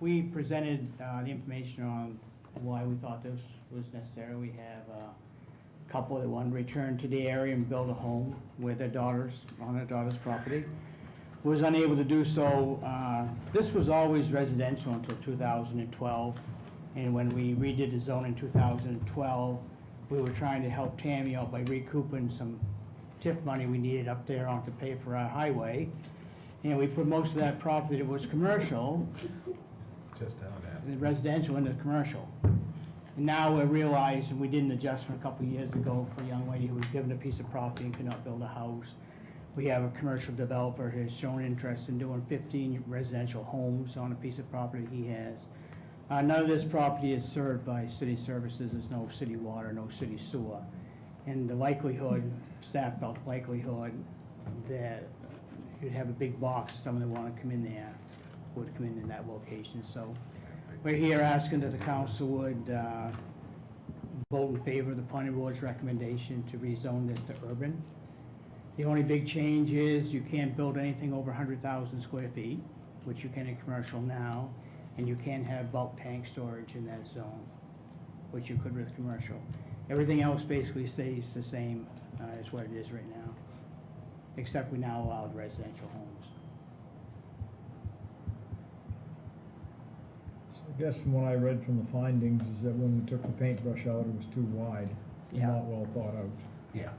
We presented the information on why we thought this was necessary. We have a couple that want to return to the area and build a home with their daughters, on their daughter's property. Was unable to do so. This was always residential until 2012, and when we redid the zone in 2012, we were trying to help Tammy out by recouping some TIF money we needed up there on to pay for our highway. And we put most of that property that was commercial, It's just how it happened. the residential into commercial. And now we're realizing we did an adjustment a couple of years ago for a young lady who was given a piece of property and could not build a house. We have a commercial developer who has shown interest in doing 15 residential homes on a piece of property he has. None of this property is served by city services. There's no city water, no city sewer. And the likelihood, staff felt likelihood that you'd have a big box, someone that wanted to come in there would come in that location. So we're here asking that the council would vote in favor of the planning board's recommendation to rezone this to urban. The only big change is you can't build anything over 100,000 square feet, which you can in commercial now, and you can't have bulk tank storage in that zone, which you could with commercial. Everything else basically stays the same as what it is right now, except we now allow residential homes. So I guess from what I read from the findings is that when we took the paintbrush out, it was too wide, Yeah. not well thought out. Yeah,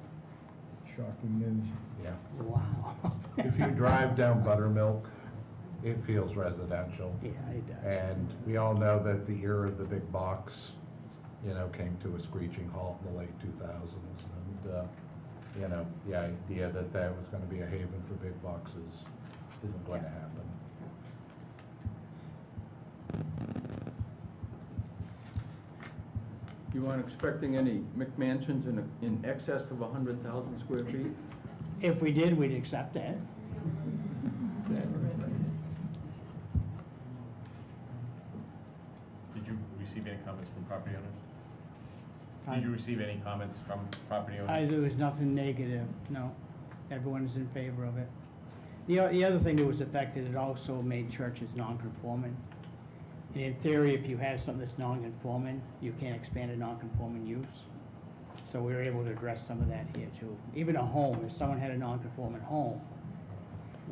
Shocking news. yeah. Wow. If you drive down Buttermilk, it feels residential. Yeah, it does. And we all know that the era of the big box, you know, came to a screeching halt in the late 2000s. And, you know, the idea that that was going to be a haven for big boxes isn't going to happen. You aren't expecting any McMansions in excess of 100,000 square feet? If we did, we'd accept that. Did you receive any comments from property owners? Did you receive any comments from property owners? There was nothing negative, no. Everyone is in favor of it. The other thing that was affected, it also made churches non-conforming. And in theory, if you have something that's non-conforming, you can't expand a non-conforming use. So we were able to address some of that here too. Even a home, if someone had a non-conforming home,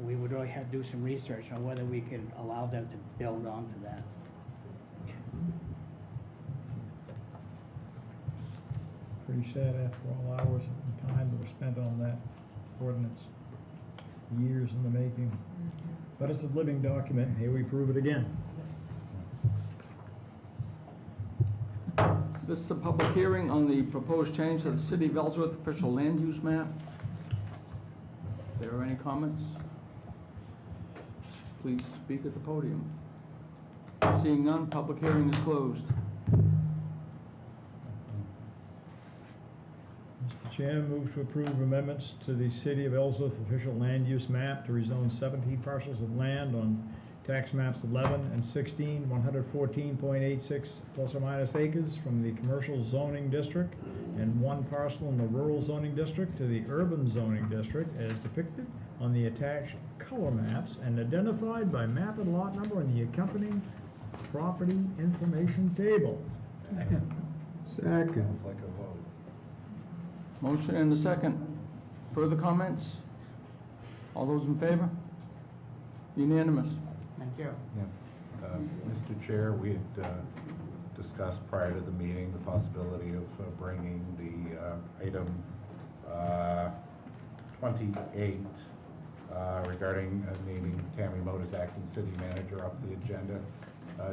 we would really have to do some research on whether we could allow them to build onto that. Pretty sad after all hours and time that were spent on that ordinance. Years in the making. But it's a living document, and here we prove it again. This is a public hearing on the proposed change to the City of Ellsworth official land use map. If there are any comments, please speak at the podium. Seeing none, public hearing is closed. Mr. Chair, move to approve amendments to the City of Ellsworth official land use map to rezone 17 parcels of land on tax maps 11 and 16, 114.86 plus or minus acres from the commercial zoning district and one parcel in the rural zoning district to the urban zoning district as depicted on the attached color maps and identified by map and lot number on the accompanying property information table. Second. Sounds like a vote. Motion and a second. Further comments? All those in favor? Unanimous. Thank you. Yeah. Mr. Chair, we had discussed prior to the meeting the possibility of bringing the item 28 regarding naming Tammy Moat as acting city manager up the agenda.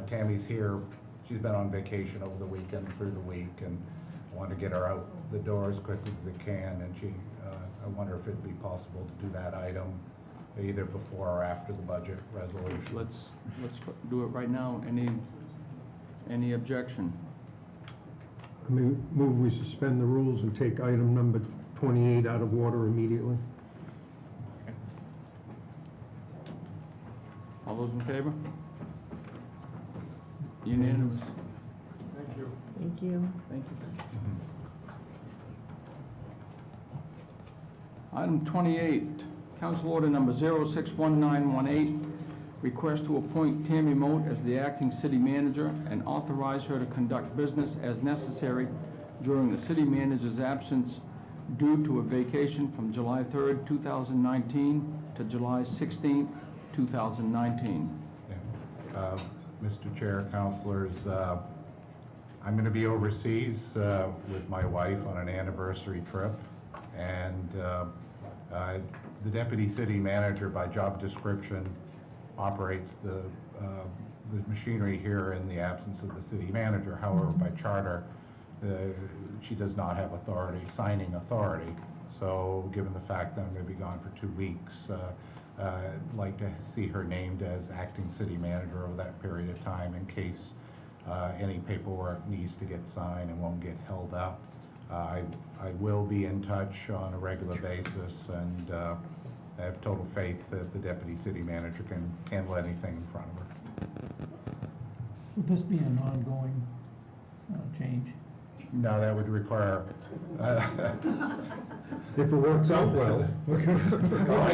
Tammy's here. She's been on vacation over the weekend through the week, and I want to get her out the door as quickly as it can. And I wonder if it'd be possible to do that item either before or after the budget resolution. Let's do it right now. Any objection? I mean, move we suspend the rules and take item number 28 out of order immediately. All those in favor? Unanimous. Thank you. Thank you. Item 28, Council Order Number 061918, request to appoint Tammy Moat as the acting city manager and authorize her to conduct business as necessary during the city manager's absence due to a vacation from July 3rd, 2019 to July 16th, 2019. Mr. Chair, councilors, I'm going to be overseas with my wife on an anniversary trip, and the deputy city manager by job description operates the the machinery here in the absence of the city manager. However, by charter, she does not have signing authority. So given the fact that I'm going to be gone for 2 weeks, I'd like to see her named as acting city manager over that period of time in case any paperwork needs to get signed and won't get held up. I will be in touch on a regular basis, and I have total faith that the deputy city manager can handle anything in front of her. Would this be an ongoing change? No, that would require, If it works out well. I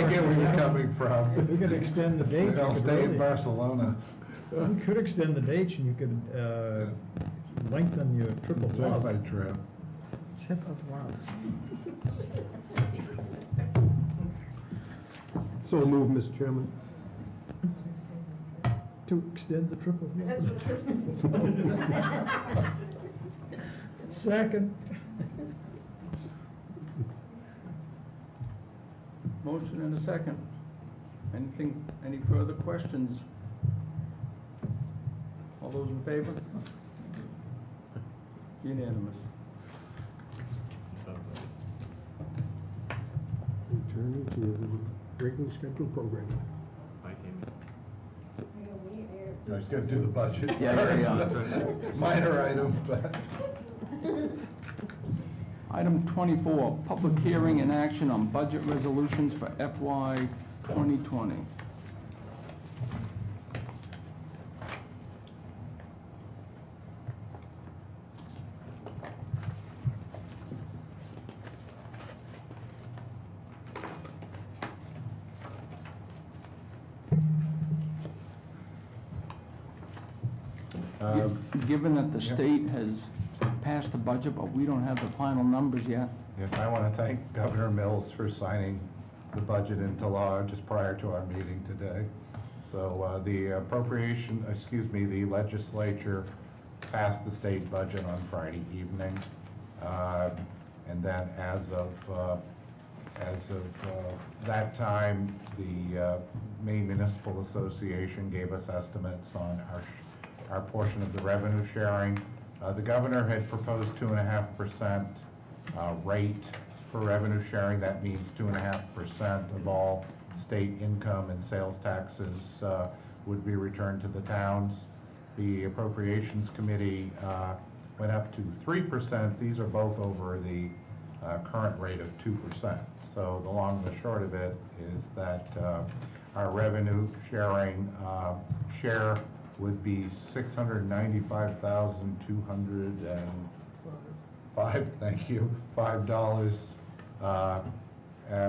get where you're coming from. We could extend the date. I'll You could stay in really- Barcelona. We could extend the dates and you could lengthen your trip of Enjoy love. my trip. Trip of love. So moved, Mr. Chairman. To extend the trip of love. Second. Motion and a second. Any further questions? All those in favor? Unanimous. Returning to the regular scheduled program. I was gonna do the budget Yeah, first. yeah. Minor item, but. Item 24, public hearing and action on budget resolutions for FY 2020. Given that the yeah. state has passed the budget, but we don't have the final numbers yet. Yes, I want to thank Governor Mills for signing the budget into law just prior to our meeting today. So the the legislature passed the state budget on Friday evening. And then as of that time, the Maine Municipal Association gave us estimates on our portion of the revenue sharing. The governor had proposed 2.5% rate for revenue sharing. That means 2.5% of all state income and sales taxes would be returned to the towns. The Appropriations Committee went up to 3%. These are both over the current rate of 2%. So the long and the short of it is that our revenue sharing share would be $695,205, thank you, $5,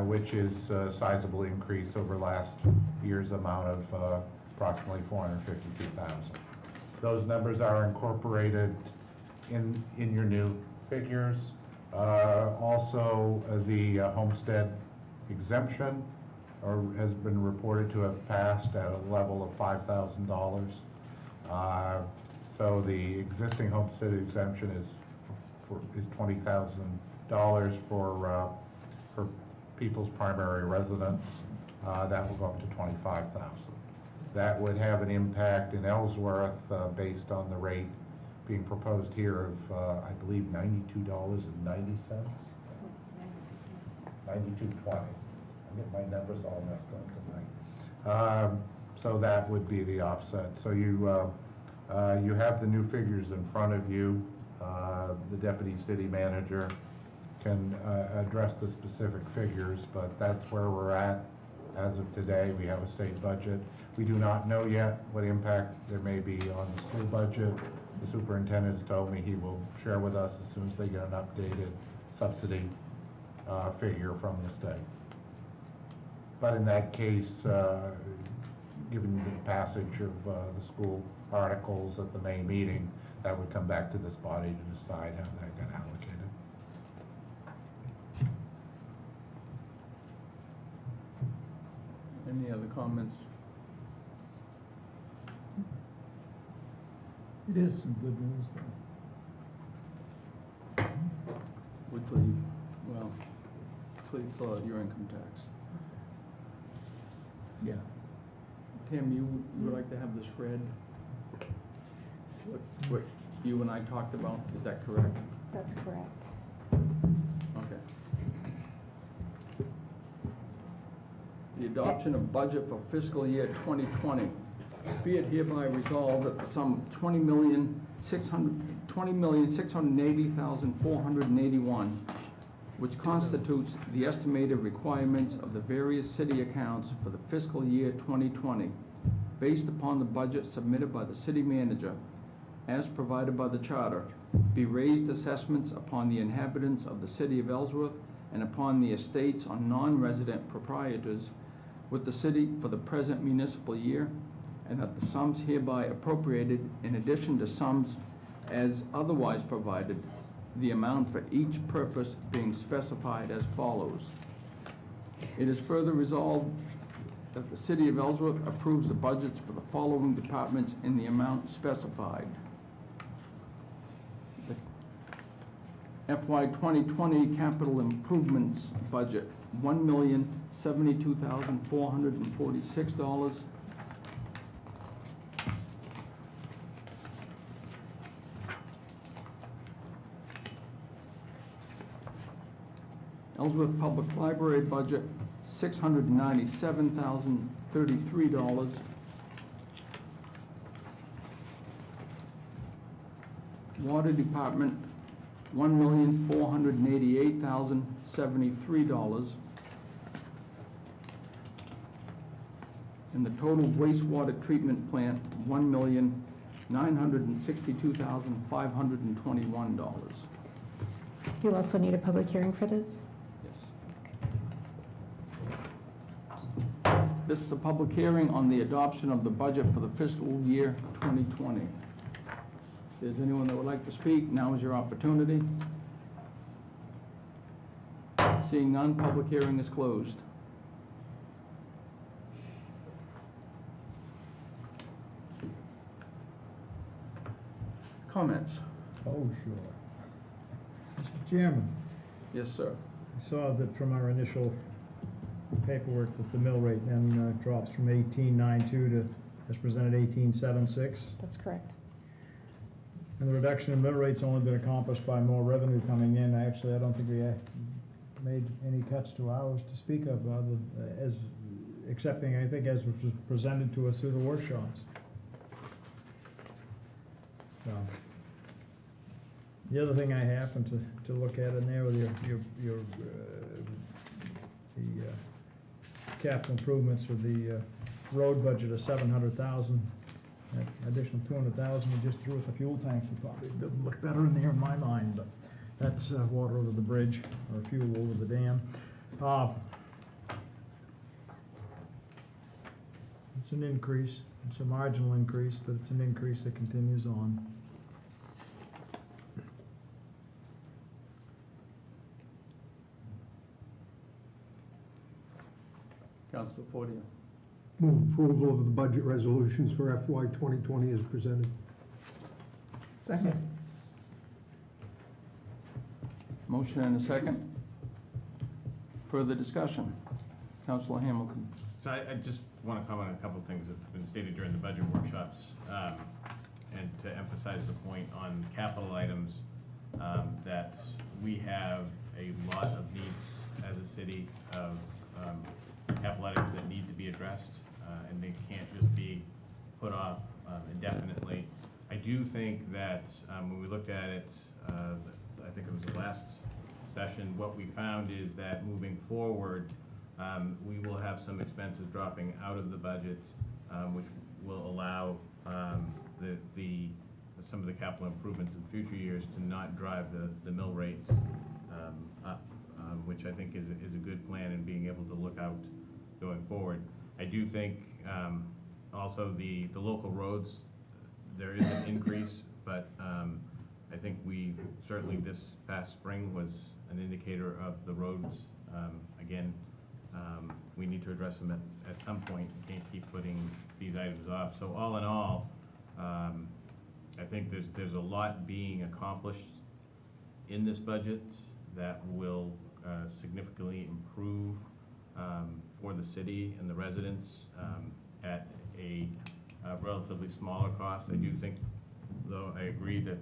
which is a sizable increase over last year's amount of approximately $452,000. Those numbers are incorporated in your new figures. Also, the homestead exemption has been reported to have passed at a level of $5,000. So the existing homestead exemption is $20,000 for people's primary residence. That will go up to $25,000. That would have an impact in Ellsworth based on the rate being proposed here of, I believe, $92.90. $92.20. I get my numbers all messed up tonight. So that would be the offset. So you have the new figures in front of you. The deputy city manager can address the specific figures, but that's where we're at as of today. We have a state budget. We do not know yet what impact there may be on the school budget. The superintendent has told me he will share with us as soon as they get an updated subsidy figure from the state. But in that case, given the passage of the school articles at the May meeting, that would come back to this body to decide how that got allocated. Any other comments? It is some good news, though. Wait till you, well, till you fill out your income tax. Yeah. Tim, you would like to have this read? what you and I talked about, is that correct? That's correct. Okay. The adoption of budget for fiscal year 2020. Be it hereby resolved that the sum of $20,680,481, which constitutes the estimated requirements of the various city accounts for the fiscal year 2020, based upon the budget submitted by the city manager, as provided by the charter, be raised assessments upon the inhabitants of the city of Ellsworth and upon the estates on non-resident proprietors with the city for the present municipal year, and that the sums hereby appropriated, in addition to sums as otherwise provided, the amount for each purpose being specified as follows. It is further resolved that the city of Ellsworth approves the budgets for the following departments in the amount specified. The FY 2020 capital improvements budget, $1,072,446. Ellsworth Public Library budget, $697,033. Water Department, $1,488,073. And the total wastewater treatment plant, $1,962,521. You also need a public hearing for this? This is a public hearing on the adoption of the budget for the fiscal year 2020. If there's anyone that would like to speak, now is your opportunity. Seeing none, public hearing is closed. Comments? Oh, sure. Mr. Chairman, Yes, sir. I saw that from our initial paperwork that the mill rate then drops from 18.92 to, as presented, 18.76. That's correct. And the reduction in mill rate's only been accomplished by more revenue coming in. Actually, I don't think we made any cuts to ours to speak of, other as accepting, I think, as was presented to us through the workshops. So, the other thing I happened to look at in there with your capital improvements with the road budget of $700,000, that additional $200,000 we just threw at the fuel tanks would probably look better in there in my mind, but that's water over the bridge or fuel over the dam. It's an increase. It's a marginal increase, but it's an increase that continues on. Councilor Fortier. Move approval of the budget resolutions for FY 2020 as presented. Second. Motion and a second. Further discussion? Councilor Hamilton. So I just want to comment on a couple of things that have been stated during the budget workshops, and to emphasize the point on capital items, that we have a lot of needs as a city of capital items that need to be addressed, and they can't just be put off indefinitely. I do think that when we looked at it, I think it was the last session, what we found is that moving forward, we will have some expenses dropping out of the budget, which will allow some of the capital improvements in future years to not drive the mill rate up, which I think is a good plan in being able to look out going forward. I do think also the local roads, there is an increase, but I think we certainly this past spring was an indicator of the roads. Again, we need to address them at some point. We can't keep putting these items off. So all in all, I think there's a lot being accomplished in this budget that will significantly improve for the city and the residents at a relatively smaller cost. I do think though I agree that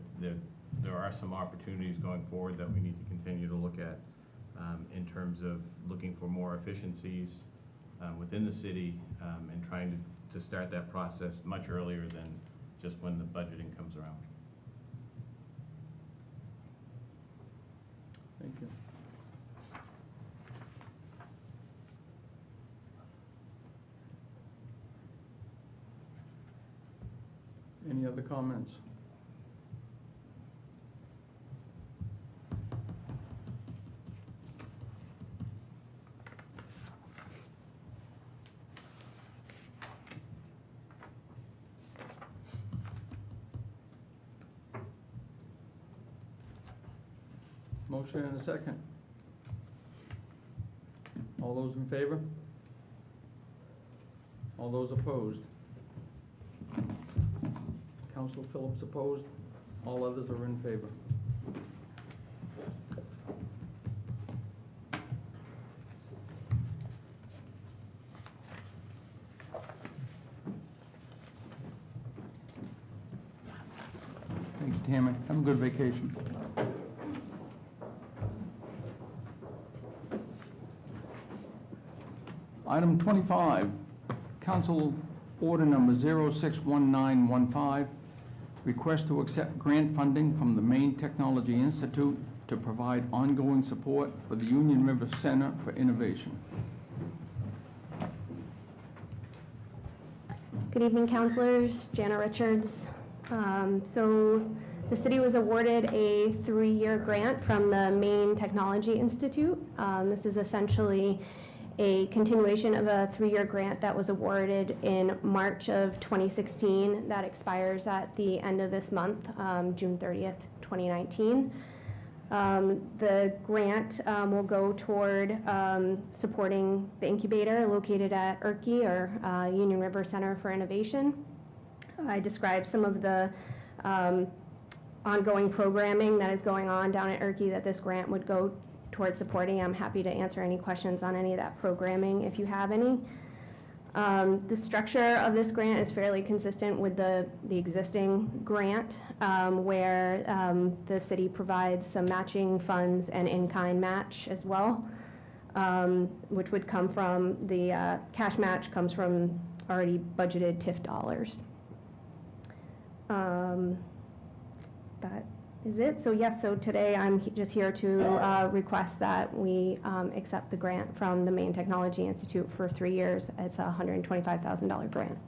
there are some opportunities going forward that we need to continue to look at in terms of looking for more efficiencies within the city and trying to start that process much earlier than just when the budgeting comes around. Thank you. Any other comments? Motion and a second. All those in favor? All those opposed? Council Phillips opposed? All others are in favor. Thank you, Tammy. Have a good vacation. Item 25, Council Order Number 061915, request to accept grant funding from the Maine Technology Institute to provide ongoing support for the Union River Center for Innovation. Good evening, councilors. Jana Richards. So the city was awarded a 3-year grant from the Maine Technology Institute. This is essentially a continuation of a 3-year grant that was awarded in March of 2016 that expires at the end of this month, June 30th, 2019. The grant will go toward supporting the incubator located at IRCI, or Union River Center for Innovation. I described some of the ongoing programming that is going on down at IRCI that this grant would go towards supporting. I'm happy to answer any questions on any of that programming if you have any. The structure of this grant is fairly consistent with the existing grant, where the city provides some matching funds and in-kind match as well, which would come from the cash match comes from already budgeted TIF dollars. That is it. So yes, so today I'm just here to request that we accept the grant from the Maine Technology Institute for 3 years. It's a $125,000 grant.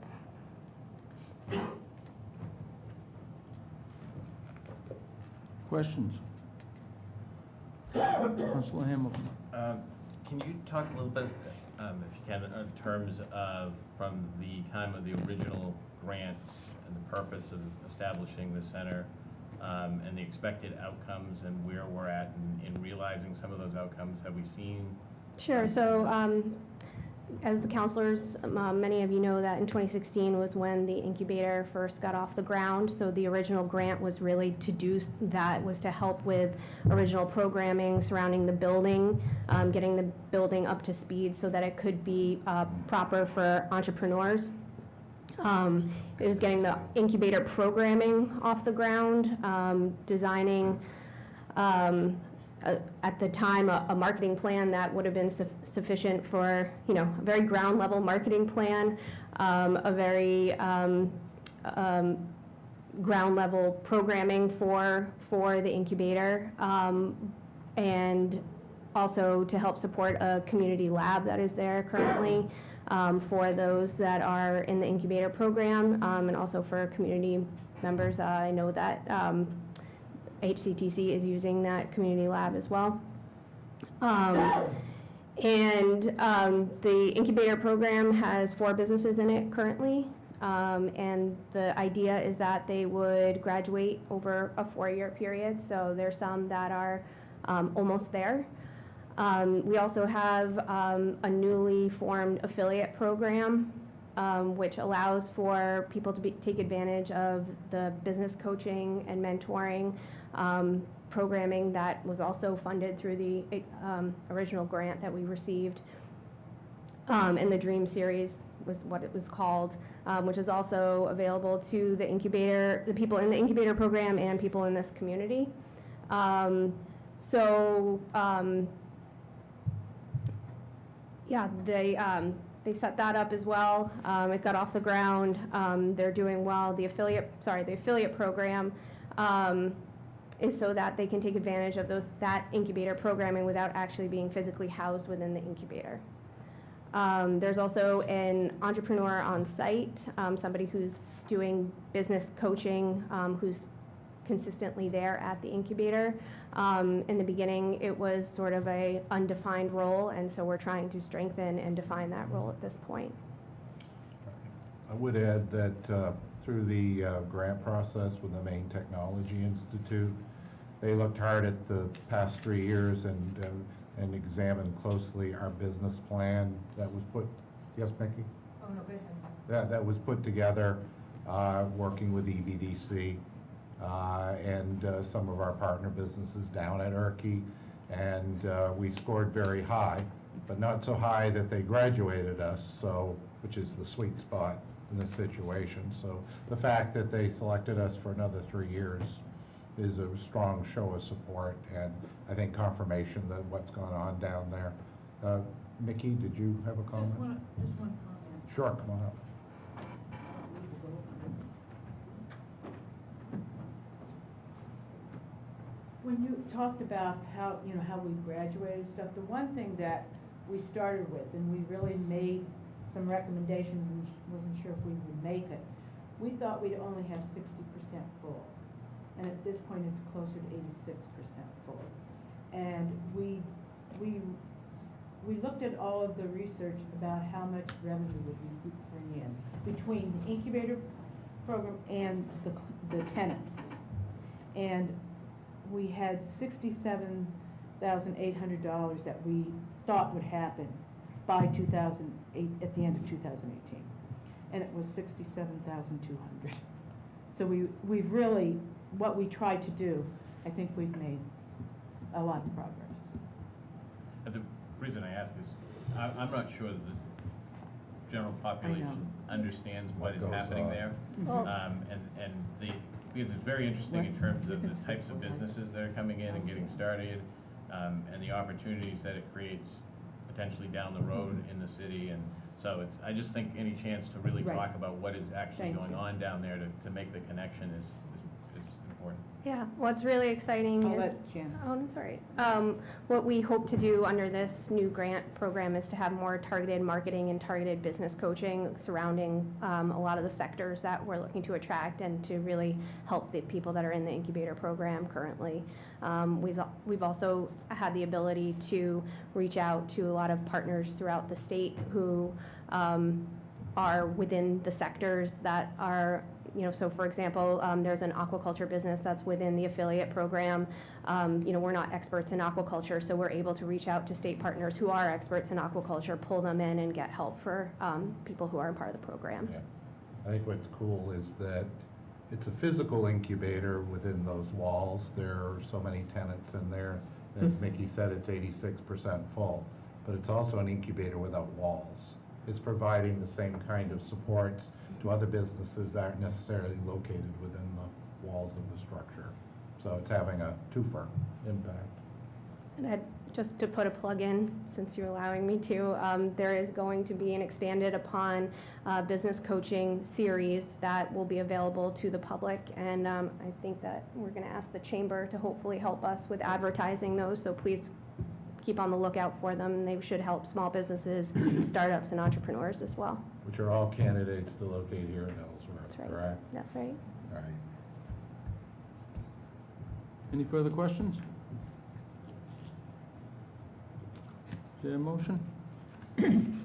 Questions? Councilor Hamilton. Can you talk a little bit, if you can, in terms of from the time of the original grants and the purpose of establishing the center, and the expected outcomes and where we're at in realizing some of those outcomes? Have we seen? Sure. So as the councilors, many of you know that in 2016 was when the incubator first got off the ground. So the original grant was really to do that, was to help with original programming surrounding the building, getting the building up to speed so that it could be proper for entrepreneurs. It was getting the incubator programming off the ground, designing, at the time, a marketing plan that would have been sufficient for, a very ground level marketing plan, a very ground level programming for the incubator, and also to help support a community lab that is there currently. For those that are in the incubator program, and also for community members. I know that HCTC is using that community lab as well. The incubator program has 4 businesses in it currently, and the idea is that they would graduate over a 4-year period, so there's some that are almost there. We also have a newly formed affiliate program, which allows for people to take advantage of the business coaching and mentoring programming that was also funded through the original grant that we received, and the Dream Series was what it was called, which is also available to the incubator, the people in the incubator program and people in this community. Yeah, they set that up as well. It got off the ground. They're doing well. The affiliate program is so that they can take advantage of that incubator programming without actually being physically housed within the incubator. There's also an entrepreneur on site, somebody who's doing business coaching, who's consistently there at the incubator. In the beginning, it was sort of a undefined role, and so we're trying to strengthen and define that role at this point. I would add that through the grant process with the Maine Technology Institute, they looked hard at the past 3 years and examined closely our business plan that was put, yes, Mickey? Oh, no, go ahead. That was put together, working with EBDC and some of our partner businesses down at Erkey, and we scored very high, but not so high that they graduated us, which is the sweet spot in this situation. So the fact that they selected us for another 3 years is a strong show of support, and I think confirmation that what's gone on down there. Mickey, did you have a comment? Just one comment. Sure, come on up. When you talked about how we've graduated stuff, the one thing that we started with, and we really made some recommendations and wasn't sure if we would make it, we thought we'd only have 60% full. And at this point, it's closer to 86% full. And we looked at all of the research about how much revenue would we bring in between the incubator program and the tenants. And we had $67,800 that we thought would happen by 2008, at the end of 2018. And it was 67,200. So we've really, what we tried to do, I think we've made a lot of progress. The reason I ask is, I'm not sure that the general population understands what is goes happening on. there. Well- Because it's very interesting in terms of the types of businesses that are coming in and getting started, and the opportunities that it creates potentially down the road in the city. And so I just think any chance to really Right. talk about what is actually Thank going you. on down there to make the connection is important. Yeah, what's really exciting I'll is, let Jan. oh, I'm sorry. What we hope to do under this new grant program is to have more targeted marketing and targeted business coaching surrounding a lot of the sectors that we're looking to attract, and to really help the people that are in the incubator program currently. We've also had the ability to reach out to a lot of partners throughout the state who are within the sectors that are, so for example, there's an aquaculture business that's within the affiliate program. We're not experts in aquaculture, so we're able to reach out to state partners who are experts in aquaculture, pull them in, and get help for people who aren't part of the program. Yeah. I think what's cool is that it's a physical incubator within those walls. There are so many tenants in there. As Mickey said, it's 86% full, but it's also an incubator without walls. It's providing the same kind of supports to other businesses that aren't necessarily located within the walls of the structure. So it's having a twofer impact. And just to put a plug in, since you're allowing me to, there is going to be an expanded upon business coaching series that will be available to the public. And I think that we're going to ask the chamber to hopefully help us with advertising those. So please keep on the lookout for them. They should help small businesses, startups, and entrepreneurs as well. Which are all candidates to locate here in Ellsworth, That's right. correct? That's right. All right. Any further questions? Is there a motion? Mr.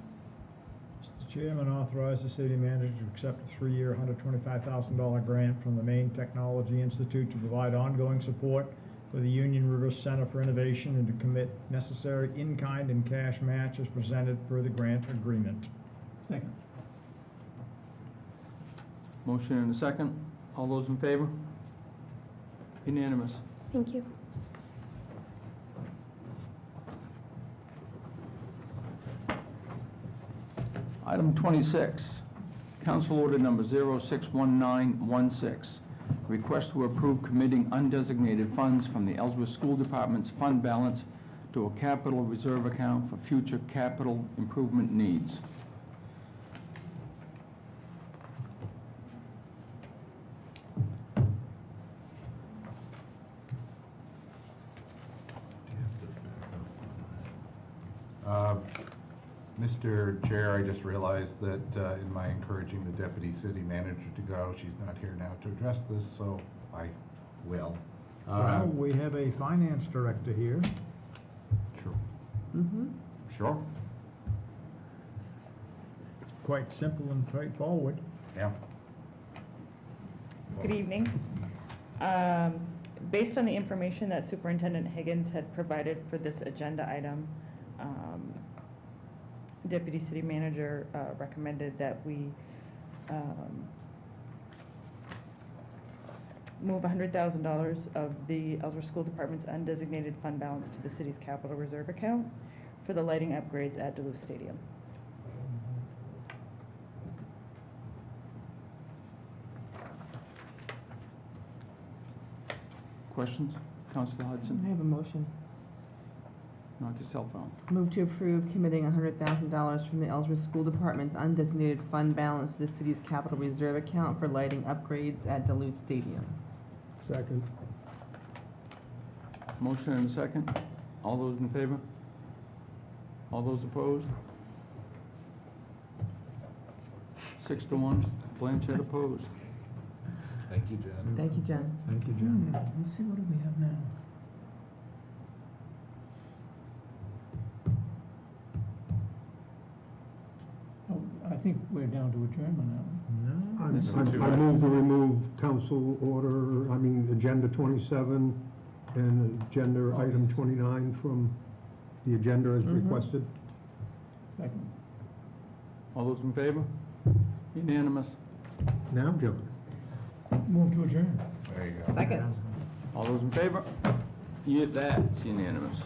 Chairman, authorize the city manager to accept a 3-year, $125,000 grant from the Maine Technology Institute to provide ongoing support for the Union River Center for Innovation, and to commit necessary in-kind and cash match as presented per the grant agreement. Second. Motion and a second. All those in favor? Unanimous. Thank you. Item 26, Council Order Number 061916, request to approve committing undesignated funds from the Ellsworth School Department's fund balance to a capital reserve account for future capital improvement needs. Mr. Chair, I just realized that in my encouraging the deputy city manager to go, she's not here now to address this, so I will. Well, we have a finance director here. Sure. Mm-hmm. Sure, It's quite simple and straightforward. yeah. Good evening. Based on the information that Superintendent Higgins had provided for this agenda item, Deputy City Manager recommended that we move $100,000 of the Ellsworth School Department's undesignated fund balance to the city's capital reserve account for the lighting upgrades at Duluth Stadium. Questions? Councilor I Hudson? have a motion. Knock your cell phone. Move to approve committing $100,000 from the Ellsworth School Department's undesignated fund balance to the city's capital reserve account for lighting upgrades at Duluth Stadium. Second. Motion and a second. All those in favor? All those opposed? 6-1. Blanchett opposed. Thank you, Jen. Thank you, Jen. Thank you, Jen. Let's see, what do we have now? Oh, I think we're down to adjournment now. I This is too I bad. move to remove agenda 27 and agenda item 29 from the agenda as Mhm. requested. Second. All those in favor? Unanimous. Now, John. Move to adjourn. There you go. Second. All those in favor? Yeah, that's unanimous.